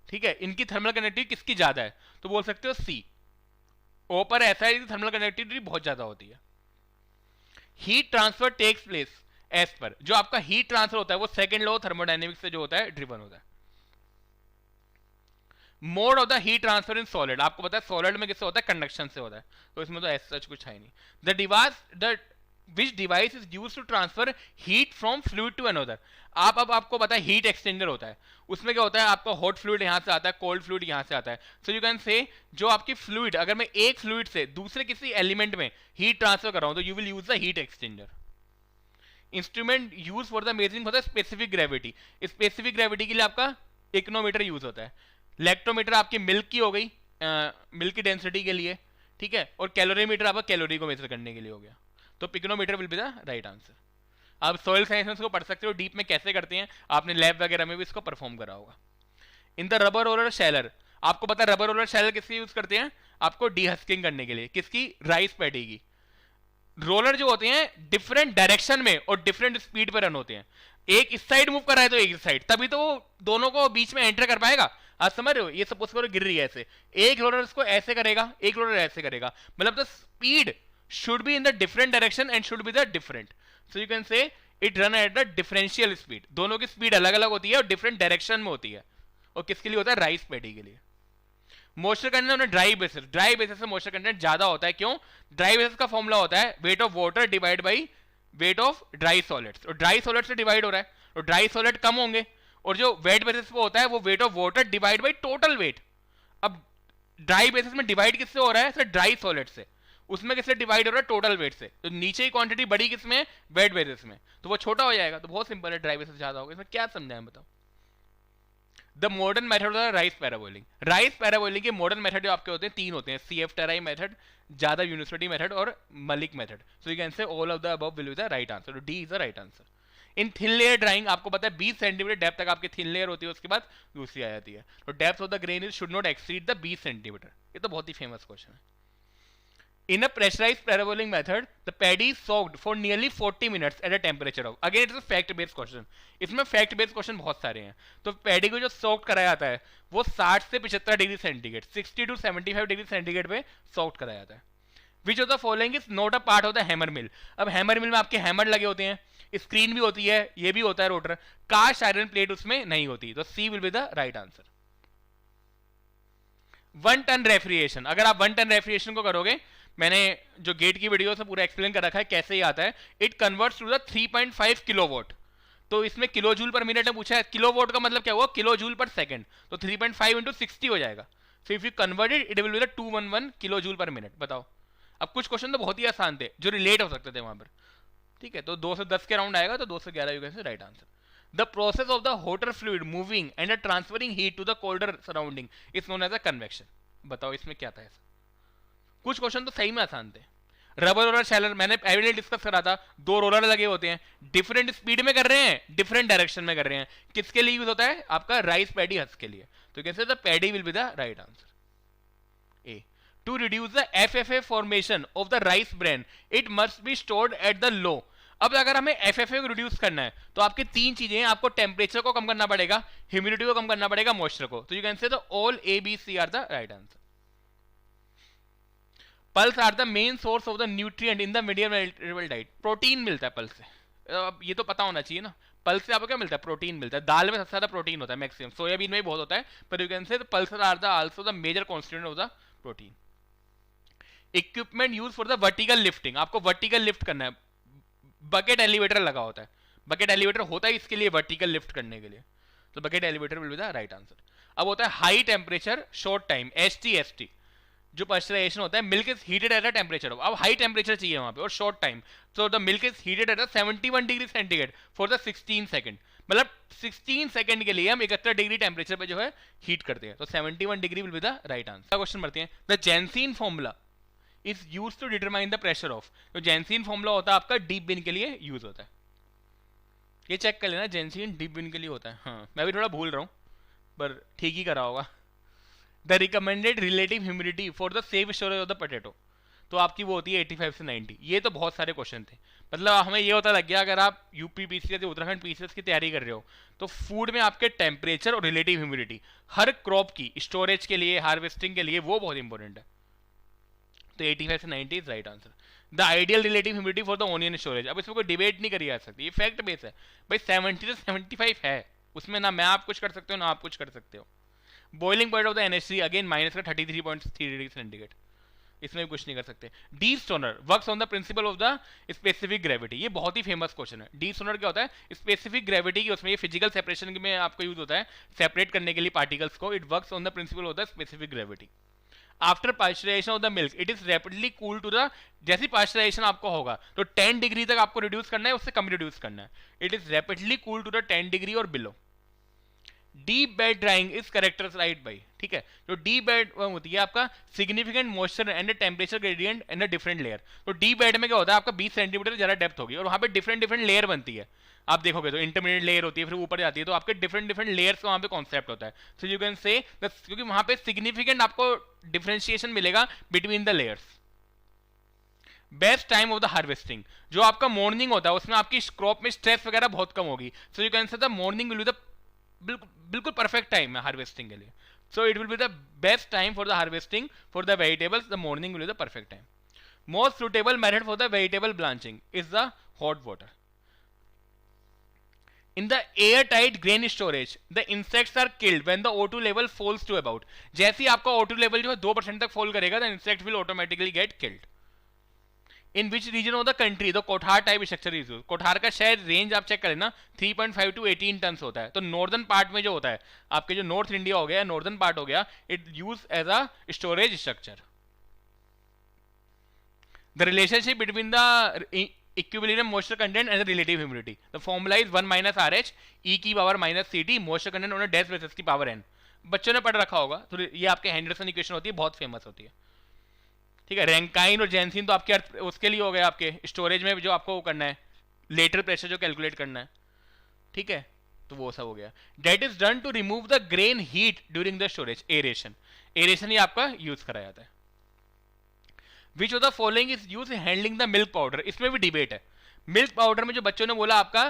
Speaker 1: ठीक है, इनकी थर्मल कंडक्टिविटी किसकी ज्यादा है, तो बोल सकते हो सी। ओ पर ऐसा है कि थर्मल कंडक्टिविटी बहुत ज्यादा होती है। Heat transfer takes place S पर, जो आपका हीट ट्रांसफर होता है वो सेकंड लॉ थर्मोडायनेमिक्स से जो होता है ड्रिवन होता है। Mode of the heat transfer in solid, आपको पता है सॉलिड में किससे होता है, कंडक्शन से होता है, तो इसमें तो ऐसा कुछ है नहीं। The device which device is used to transfer heat from fluid to another, अब आपको पता है हीट एक्सचेंजर होता है, उसमें क्या होता है आपका हॉट फ्लूइड यहां से आता है, कोल्ड फ्लूइड यहां से आता है, सो यू कैन से जो आपकी फ्लूइड, अगर मैं एक फ्लूइड से दूसरे किसी एलिमेंट में हीट ट्रांसफर कर रहा हूं तो you will use the heat exchanger. Instrument use for the measuring for the specific gravity, specific gravity के लिए आपका इकोनोमीटर यूज होता है। इलेक्ट्रोमीटर आपकी मिल्क की हो गई, मिल्क की डेंसिटी के लिए, ठीक है, और कैलोरीमीटर आपका कैलोरी को मेजर करने के लिए हो गया, तो pycnometer will be the right answer. आप सॉइल साइंस में इसको पढ़ सकते हो, डीप में कैसे करते हैं, आपने लैब वगैरह में भी इसको परफॉर्म करा होगा। In the rubber roller sheller, आपको पता है रबर रोलर शैलर किससे यूज करते हैं, आपको डीहस्किंग करने के लिए, किसकी, राइस पैडी की। रोलर जो होते हैं डिफरेंट डायरेक्शन में और डिफरेंट स्पीड पे रन होते हैं, एक इस साइड मूव कर रहा है तो एक इस साइड, तभी तो वो दोनों को बीच में एंटर कर पाएगा। आप समझ रहे हो, ये सपोज करो गिर रही है ऐसे, एक रोलर इसको ऐसे करेगा, एक रोलर ऐसे करेगा, मतलब the speed should be in the different direction and should be the different, so you can say it run at the differential speed, दोनों की स्पीड अलग अलग होती है और डिफरेंट डायरेक्शन में होती है। और किसके लिए होता है, राइस पैडी के लिए। Moisture content dry basis, dry basis से मॉइस्चर कंटेंट ज्यादा होता है, क्यों, ड्राई बेसिस का फॉर्मूला होता है weight of water divide by weight of dry solids, और ड्राई सॉलिड से डिवाइड हो रहा है, और ड्राई सॉलिड कम होंगे, और जो वेट बेसिस पे होता है वो weight of water divide by total weight. अब ड्राई बेसिस में डिवाइड किससे हो रहा है, सिर्फ ड्राई सॉलिड से, उसमें किससे डिवाइड हो रहा है, टोटल वेट से, तो नीचे ही क्वांटिटी बड़ी किसमें, वेट बेसिस में, तो वो छोटा हो जाएगा, तो बहुत सिंपल है, ड्राई बेसिस ज्यादा होगा, इसमें क्या समझाएं बताओ। The modern method of rice parboiling, rice parboiling के मॉडर्न मेथड जो आपके होते हैं तीन होते हैं, CF TRI method, Jadavpur university method और Malik method, so you can say all of the above will be the right answer, तो D is the right answer. In thin layer drying आपको पता है 20 सेंटीमीटर डेप्थ तक आपकी थिन लेयर होती है, उसके बाद दूसरी आ जाती है, तो depth of the grain is should not exceed the 20 centimetre, ये तो बहुत ही फेमस क्वेश्चन है। In a pressurized parabolic method, the paddy is soaked for nearly 40 minutes at a temperature of, again it's a fact-based question, इसमें fact-based question बहुत सारे हैं, तो paddy को जो soaked कराया जाता है वो 60 से 75 degree centigrade, 60 to 75 degree centigrade पे soaked कराया जाता है। Which of the following is not a part of the hammer mill? अब hammer mill में आपके हैमर लगे होते हैं, स्क्रीन भी होती है, ये भी होता है रोटर, कास्ट आयरन प्लेट उसमें नहीं होती, तो C will be the right answer। 1 ton refrigeration, अगर आप 1 टन रेफ्रिजरेशन को करोगे, मैंने जो गेट की वीडियो से पूरा एक्सप्लेन कर रखा है कैसे ही आता है, it converts to the 3.5 kilowatt, तो इसमें किलो जूल पर मिनट में पूछा है, किलोवाट का मतलब क्या हुआ, किलो जूल पर सेकंड, तो 3.5 इंटू 60 हो जाएगा, सो if you convert it will be the 211 kilo joule पर मिनट। बताओ, अब कुछ क्वेश्चन तो बहुत ही आसान थे जो रिलेट हो सकते थे वहां पर, ठीक है, तो 2 से 10 के राउंड आएगा, तो 2 से 11 you can say right answer. The process of the hotter fluid moving and transferring heat to the colder surrounding is known as a convection, बताओ इसमें क्या था ऐसा। कुछ क्वेश्चन तो सही में आसान थे। रबर रोलर शैलर मैंने पहले डिस्कस करा था, 2 रोलर लगे होते हैं, डिफरेंट स्पीड में कर रहे हैं, डिफरेंट डायरेक्शन में कर रहे हैं, किसके लिए यूज होता है, आपका राइस पैडी हस्क के लिए, तो कैसे the paddy will be the right answer. A, to reduce the FFA formation of the rice bran it must be stored at the low. अब अगर हमें FFA को रिड्यूस करना है तो आपके 3 चीजें हैं, आपको टेम्परेचर को कम करना पड़ेगा, ह्यूमिडिटी को कम करना पड़ेगा, मॉइस्चर को, तो you can say the all ABC are the right answer. Pulse are the main source of the nutrient in the medium vegetable diet, protein मिलता है पल्स से, अब ये तो पता होना चाहिए ना, पल्स से आपको क्या मिलता है, प्रोटीन मिलता है, दाल में सबसे ज्यादा प्रोटीन होता है मैक्सिमम, सोयाबीन में भी बहुत होता है, पर you can say pulses are the also the major constituent of the protein. Equipment use for the vertical lifting, आपको वर्टिकल लिफ्ट करना है, बकेट एलिवेटर लगा होता है, बकेट एलिवेटर होता है इसके लिए वर्टिकल लिफ्ट करने के लिए, तो bucket elevator will be the right answer. अब होता है high temperature short time, HTST, जो पास्चराइजेशन होता है, milk is heated at a temperature, अब हाई टेम्परेचर चाहिए वहां पे और short time, so the milk is heated at a 71 degree centigrade for the 16 second, मतलब 16 सेकंड के लिए हम 71 डिग्री टेम्परेचर पे जो है हीट करते हैं, तो 71 degree will be the right answer. Question बढ़ते हैं, the Janssen formula is used to determine the pressure of, तो जेंसीन फॉर्मूला होता है आपका डीप बिन के लिए यूज होता है, ये चेक कर लेना, जेंसीन डीप बिन के लिए होता है, हाँ मैं भी थोड़ा भूल रहा हूँ पर ठीक ही करा होगा। The recommended relative humidity for the safe storage of the potato, तो आपकी वो होती है 85 से 90, ये तो बहुत सारे क्वेश्चन थे, मतलब हमें ये होता लग गया अगर आप UPPCS या उत्तराखंड PCS की तैयारी कर रहे हो तो फूड में आपके टेम्परेचर और रिलेटिव ह्यूमिडिटी हर क्रॉप की स्टोरेज के लिए, हार्वेस्टिंग के लिए वो बहुत इंपॉर्टेंट है, तो 85 से 90 is right answer. The ideal relative humidity for the onion storage, अब इसमें कोई डिबेट नहीं करी जा सकती, ये फैक्ट बेस है भाई, 70 से 75 है, उसमें ना मैं आप कुछ कर सकते हो ना आप कुछ कर सकते हो। Boiling point of the NH3 again minus का 33.3 डिग्री सेंटीग्रेड, इसमें भी कुछ नहीं कर सकते। D stoner works on the principle of the specific gravity, ये बहुत ही फेमस क्वेश्चन है। डी स्टोनर क्या होता है, स्पेसिफिक ग्रेविटी की, उसमें ये फिजिकल सेपरेशन में आपको यूज होता है सेपरेट करने के लिए पार्टिकल्स को, it works on the principle of the specific gravity. After pasteurization of the milk it is rapidly cool to the, जैसी पास्चराइजेशन आपको होगा तो 10 डिग्री तक आपको रिड्यूस करना है, उससे कम रिड्यूस करना है, it is rapidly cool to the 10 degree और below. Deep bed drying is characterized by, ठीक है, जो डीप बेड होती है आपका significant moisture and temperature gradient and a different layer. तो डीप बेड में क्या होता है, आपका 20 सेंटीमीटर ज्यादा डेप्थ होगी और वहां पे डिफरेंट डिफरेंट लेयर बनती है। आप देखोगे तो इंटरमीडिएट लेयर होती है, फिर ऊपर जाती है, तो आपके डिफरेंट डिफरेंट लेयर्स का वहां पे कॉन्सेप्ट होता है। सो यू कैन से, क्योंकि वहां पे सिग्निफिकेंट आपको डिफरेंशिएशन मिलेगा between the layers. Best time of the harvesting, जो आपका मॉर्निंग होता है उसमें आपकी क्रॉप में स्ट्रेस वगैरह बहुत कम होगी। सो you can say the morning will be the बिल्कुल परफेक्ट टाइम है हार्वेस्टिंग के लिए। So it will be the best time for the harvesting for the vegetables, the morning will be the perfect time. Most suitable method for the vegetable blanching is the hot water. In the airtight grain storage, the insects are killed when the O2 level falls to about. जैसे ही आपका O2 level जो है 2% तक fall करेगा, the insect will automatically get killed. In which region of the country the कोठार type structure is use? कोठार का शायद रेंज आप चेक करें ना, 3.5 to 18 टन होता है। तो नॉर्दर्न पार्ट में जो होता है, आपके जो नॉर्थ इंडिया हो गया, नॉर्दर्न पार्ट हो गया, it use as a storage structure. The relationship between the equilibrium moisture content and the relative humidity. The formula is 1 minus RH e की power minus ct moisture content on a dash basis की power n। बच्चों ने पढ़ रखा होगा, तो ये आपके हेंडरसन इक्वेशन होती है, बहुत फेमस होती है, ठीक है। रैंकाइन और जेंसिन तो आपके उसके लिए हो गए, आपके स्टोरेज में जो आपको करना है, लेटर प्रेशर जो कैलकुलेट करना है, ठीक है, तो वो सब हो गया। That is done to remove the grain heat during the storage, aeration. Aeration ही आपका यूज करा जाता है। Which of the following is use handling the milk powder, इसमें भी डिबेट है। मिल्क पाउडर में जो बच्चों ने बोला आपका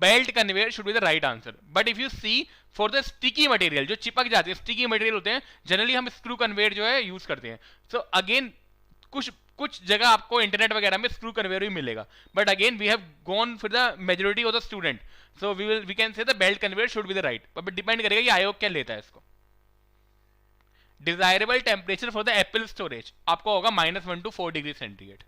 Speaker 1: belt conveyor should be the right answer, but if you see for the sticky material, जो चिपक जाते हैं, स्टिकी मटेरियल होते हैं, जनरली हम स्क्रू कन्वेयर जो है यूज करते हैं। सो अगेन कुछ जगह आपको इंटरनेट वगैरह में स्क्रू कन्वेयर भी मिलेगा, but again we have gone for the majority of the student, so we can say the belt conveyor should be the right, but depend करेगा कि आयोग क्या लेता है इसको। Desirable temperature for the apple storage आपको होगा -1 to 4 degree centigrade.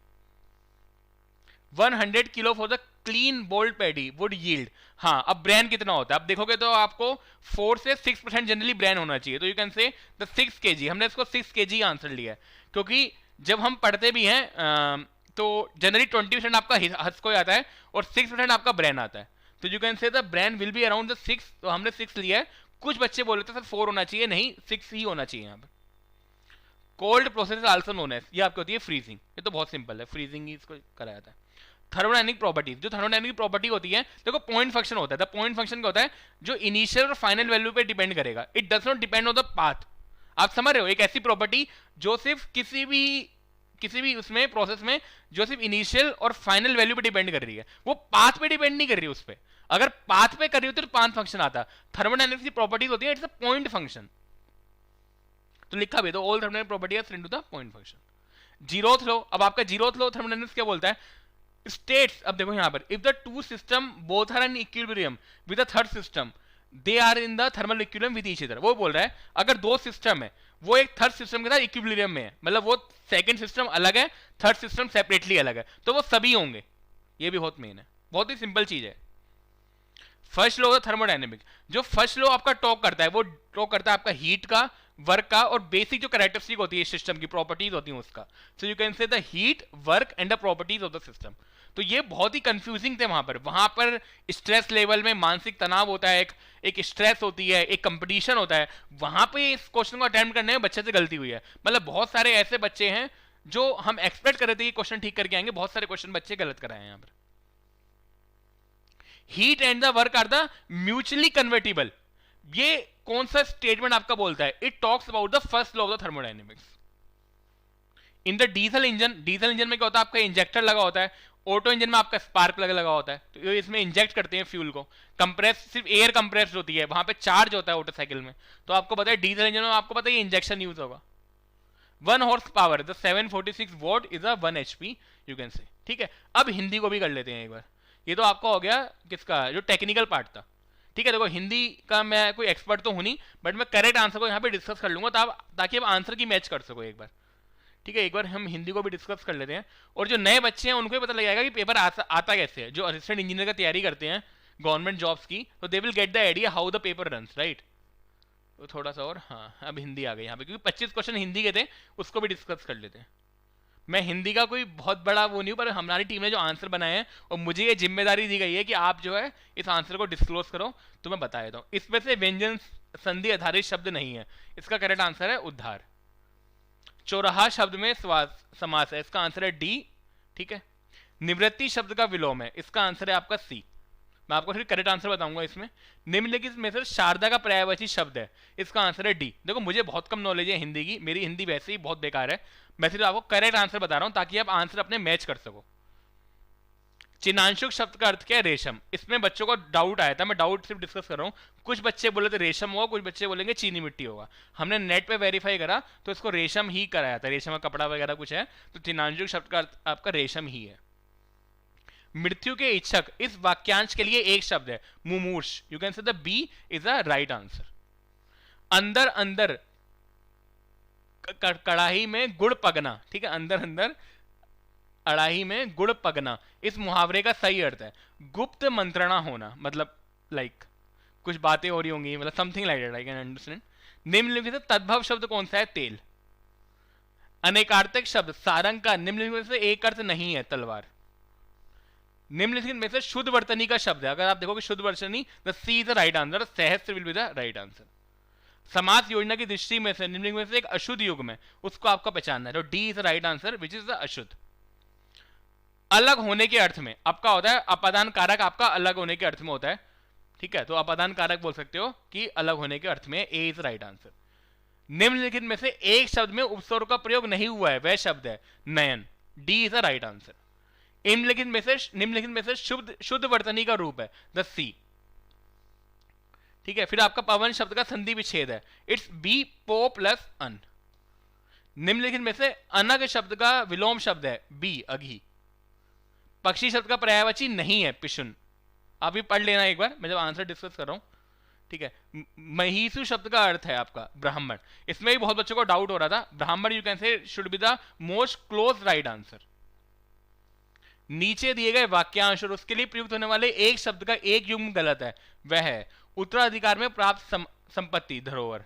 Speaker 1: 100 kilo for the clean bold paddy would yield. हाँ, अब ब्रेन कितना होता है, अब देखोगे तो आपको 4 से 6% जनरली ब्रेन होना चाहिए, तो you can say the 6 kg। हमने इसको 6 kg आंसर लिया है, क्योंकि जब हम पढ़ते भी हैं तो जनरली 20% आपका हस्क हो जाता है और 6% आपका ब्रेन आता है, तो you can say the brain will be around the 6, तो हमने 6 लिया है। कुछ बच्चे बोल रहे थे सर 4 होना चाहिए, नहीं 6 ही होना चाहिए यहाँ पे। Cold process also known as, ये आपकी होती है फ्रीजिंग, ये तो बहुत सिंपल है, फ्रीजिंग ही इसको करा जाता है। थर्मोडायनेमिक प्रॉपर्टीज, जो थर्मोडायनेमिक प्रॉपर्टी होती है, देखो पॉइंट फंक्शन होता है, द पॉइंट फंक्शन क्या होता है, जो इनिशियल और फाइनल वैल्यू पे डिपेंड करेगा, it does not depend on the path. आप समझ रहे हो, एक ऐसी प्रॉपर्टी जो सिर्फ किसी भी उसमें प्रोसेस में जो सिर्फ इनिशियल और फाइनल वैल्यू पे डिपेंड कर रही है, वो पाथ पे डिपेंड नहीं कर रही है उस पर। अगर पाथ पे कर रही होती तो पाथ फंक्शन आता। थर्मोडायनेमिक्स की प्रॉपर्टीज होती है, इट्स अ पॉइंट फंक्शन, तो लिखा भी तो all thermodynamic property are linked to the point function. Zeroth law, अब आपका जीरोथ लो थर्मोडायनेमिक्स क्या बोलता है, स्टेट्स, अब देखो यहां पर, if the two system both are in equilibrium with the third system they are in the thermal equilibrium with each other. वो बोल रहा है अगर दो सिस्टम है, वो एक थर्ड सिस्टम के साथ इक्विलिब्रियम में है, मतलब वो सेकंड सिस्टम अलग है, थर्ड सिस्टम सेपरेटली अलग है, तो वो सभी होंगे। ये भी बहुत मेन है, बहुत ही सिंपल चीज है। फर्स्ट लॉ ऑफ थर्मोडायनेमिक, जो फर्स्ट लॉ आपका टॉक करता है, वो टॉक करता है आपका हीट का, वर्क का और बेसिक जो कैरेक्टरिस्टिक होती है सिस्टम की, प्रॉपर्टीज होती है उसका। सो you can say the heat, work and the properties of the system. तो ये बहुत ही कंफ्यूजिंग थे वहां पर स्ट्रेस लेवल में मानसिक तनाव होता है, एक स्ट्रेस होती है, एक कंपटीशन होता है, वहां पे इस क्वेश्चन को अटेम्प्ट करने में बच्चे से गलती हुई है। मतलब बहुत सारे ऐसे बच्चे हैं जो हम एक्सपेक्ट कर रहे थे कि क्वेश्चन ठीक करके आएंगे, बहुत सारे क्वेश्चन बच्चे गलत कराए हैं यहाँ पर। Heat and the work are the mutually convertible, ये कौन सा स्टेटमेंट आपका बोलता है, it talks about the first law of the thermodynamics. In the diesel engine, diesel engine में क्या होता है, आपका इंजेक्टर लगा होता है, ऑटो इंजन में आपका स्पार्क प्लग लगा होता है, तो इसमें इंजेक्ट करते हैं फ्यूल को, कंप्रेस सिर्फ एयर कंप्रेस्ड होती है, वहां पे चार्ज होता है ऑटो साइकिल में, तो आपको पता है डीजल इंजन में आपको पता है इंजेक्शन यूज होगा। 1 horse power the 746 what is a 1 HP you can से। ठीक है, अब हिंदी को भी कर लेते हैं एक बार। ये तो आपका हो गया किसका, जो टेक्निकल पार्ट था। ठीक है, देखो हिंदी का मैं कोई एक्सपर्ट तो हूं नहीं, बट मैं करेक्ट आंसर को यहाँ पे डिस्कस कर लूंगा ताकि आप आंसर की मैच कर सको एक बार। ठीक है, एक बार हम हिंदी को भी डिस्कस कर लेते हैं, और जो नए बच्चे हैं उनको भी पता लग जाएगा कि पेपर आता कैसे है। जो असिस्टेंट इंजीनियर का तैयारी करते हैं गवर्नमेंट जॉब्स की, तो they will get the idea how the paper runs, right. तो थोड़ा सा और, हाँ अब हिंदी आ गई यहाँ पे, क्योंकि 25 क्वेश्चन हिंदी के थे, उसको भी डिस्कस कर लेते हैं। मैं हिंदी का कोई बहुत बड़ा वो नहीं हूँ, पर हमारी टीम ने जो आंसर बनाए हैं और मुझे ये जिम्मेदारी दी गई है कि आप जो है इस आंसर को डिस्क्लोज करो, तो मैं बता देता हूँ। इसमें से व्यंजन संधि आधारित शब्द नहीं है, इसका करेक्ट आंसर है उद्धार। चौराहा शब्द में समास है, इसका आंसर है डी। ठीक है। निवृत्ति शब्द का विलोम है, इसका आंसर है आपका सी। मैं आपको फिर करेक्ट आंसर बताऊंगा इसमें। निम्नलिखित में से शारदा का पर्यायवाची शब्द है, इसका आंसर है डी। देखो मुझे बहुत कम नॉलेज है हिंदी की, मेरी हिंदी वैसे ही बहुत बेकार है, मैं सिर्फ आपको करेक्ट आंसर बता रहा हूं ताकि आप आंसर अपने मैच कर सको। चिन्हांशुक शब्द का अर्थ क्या है? रेशम। इसमें बच्चों को डाउट आया था, मैं डाउट सिर्फ डिस्कस कर रहा हूँ। कुछ बच्चे बोले थे रेशम होगा, कुछ बच्चे बोलेंगे चीनी मिट्टी होगा। हमने नेट पे वेरीफाई करा तो इसको रेशम ही कराया था, रेशम का कपड़ा वगैरह कुछ है, तो चिन्हांशुक शब्द का अर्थ आपका रेशम ही है। मृत्यु के इच्छक, इस वाक्यांश के लिए एक शब्द है मुमूर्ष। You can say the B is the right answer. अंदर अंदर कढ़ाई में गुड़ पगना, ठीक है, अंदर अंदर अड़ाही में गुड़ पगना, इस मुहावरे का सही अर्थ है गुप्त मंत्रणा होना, मतलब लाइक कुछ बातें हो रही होंगी, मतलब something like that, I can understand. निम्नलिखित से तद्भव शब्द कौन सा है? तेल। अनेकार्थक शब्द सारंग का निम्नलिखित से एक अर्थ नहीं है, तलवार। निम्नलिखित में से शुद्ध वर्तनी का शब्द है, अगर आप देखोगे शुद्ध वर्तनी, the C is the right answer, सहस्त्र will be the right answer. समास योजना की दृष्टि में से निम्नलिखित में से एक अशुद्ध युग्म है, उसको आपको पहचानना है, तो D is the right answer which is the अशुद्ध। अलग होने के अर्थ में आपका होता है अपादान कारक, आपका अलग होने के अर्थ में होता है, ठीक है, तो अपादान कारक बोल सकते हो कि अलग होने के अर्थ में, ए इज राइट आंसर। निम्नलिखित में से एक शब्द में उपस्वर का प्रयोग नहीं हुआ है, वह शब्द है नयन, D is the right answer. निम्नलिखित में से शुद्ध वर्तनी का रूप है, द सी। ठीक है, फिर आपका पवन शब्द का संधि विच्छेद है, इट्स बी पो प्लस अन। निम्नलिखित में से अनग शब्द का विलोम शब्द है, बी अघी। पक्षी शब्द का पर्यायवाची नहीं है, पिशुन। आप भी पढ़ लेना एक बार, मैं जब आंसर डिस्कस कर रहा हूं, ठीक है। महिषु शब्द का अर्थ है आपका ब्राह्मण, इसमें भी बहुत बच्चों को डाउट हो रहा था, ब्राह्मण यू कैन से should be the most close right answer. नीचे दिए गए वाक्यांश और उसके लिए प्रयुक्त होने वाले एक शब्द का एक युग्म गलत है, वह है उत्तराधिकार में प्राप्त संपत्ति, धरोहर।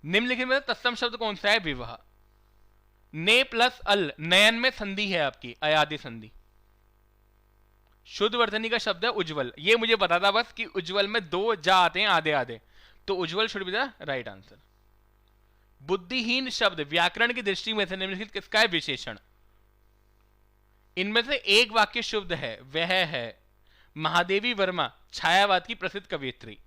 Speaker 1: निम्नलिखित में तत्सम शब्द कौन सा है? विवाह। ने प्लस अल, नयन में संधि है आपकी, अयादि संधि। शुद्ध वर्तनी का शब्द है उज्जवल, ये मुझे पता था बस कि उज्जवल में दो जा आते हैं आधे आधे, तो उज्जवल should be the right answer. बुद्धिहीन शब्द व्याकरण की दृष्टि में से निम्नलिखित किसका है? विशेषण। इनमें से एक वाक्य शुद्ध है, वह है महादेवी वर्मा, छायावाद की प्रसिद्ध कवियत्री।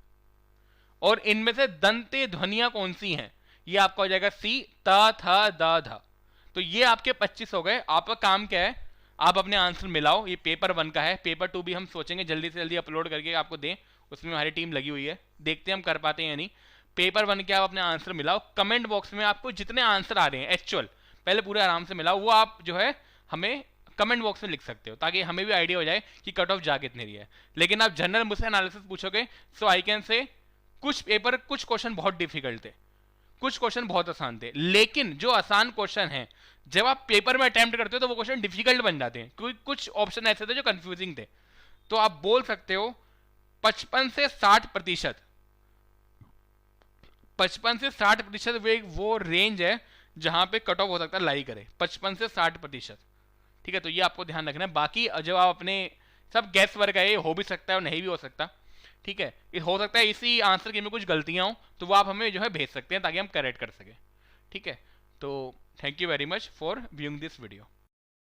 Speaker 1: और इनमें से दंते ध्वनियां कौन सी हैं? ये आपका हो जाएगा सी, ता था दा धा। तो ये आपके 25 हो गए। आपका काम क्या है? आप अपने आंसर मिलाओ, ये पेपर 1 का है, पेपर 2 भी हम सोचेंगे जल्दी से जल्दी अपलोड करके आपको दें, उसमें हमारी टीम लगी हुई है, देखते हैं हम कर पाते हैं या नहीं। पेपर 1 के आप अपने आंसर मिलाओ, कमेंट बॉक्स में आपको जितने आंसर आ रहे हैं एक्चुअल, पहले पूरे आराम से मिलाओ, वो आप जो है हमें कमेंट बॉक्स में लिख सकते हो, ताकि हमें भी आइडिया हो जाए कि कट ऑफ जा कितनी रही है। लेकिन आप जनरल मुझसे एनालिसिस पूछोगे, सो आई कैन से कुछ क्वेश्चन बहुत डिफिकल्ट थे, कुछ क्वेश्चन बहुत आसान थे, लेकिन जो आसान क्वेश्चन है जब आप पेपर में अटेम्प्ट करते हो तो वो क्वेश्चन डिफिकल्ट बन जाते हैं, क्योंकि कुछ ऑप्शन ऐसे थे जो कंफ्यूजिंग थे। तो आप बोल सकते हो 55 से 60%, 55 से 60% वो रेंज है जहां पे कट ऑफ हो सकता है लाई करे, 55 से 60%। ठीक है, तो ये आपको ध्यान रखना है। बाकी जब आप अपने सब गैस वर्क है, ये हो भी सकता है और नहीं भी हो सकता, ठीक है, ये हो सकता है इसी आंसर की में कुछ गलतियां हो, तो वो आप हमें जो है भेज सकते हैं ताकि हम करेक्ट कर सकें। ठीक है, तो thank you very much for viewing this video.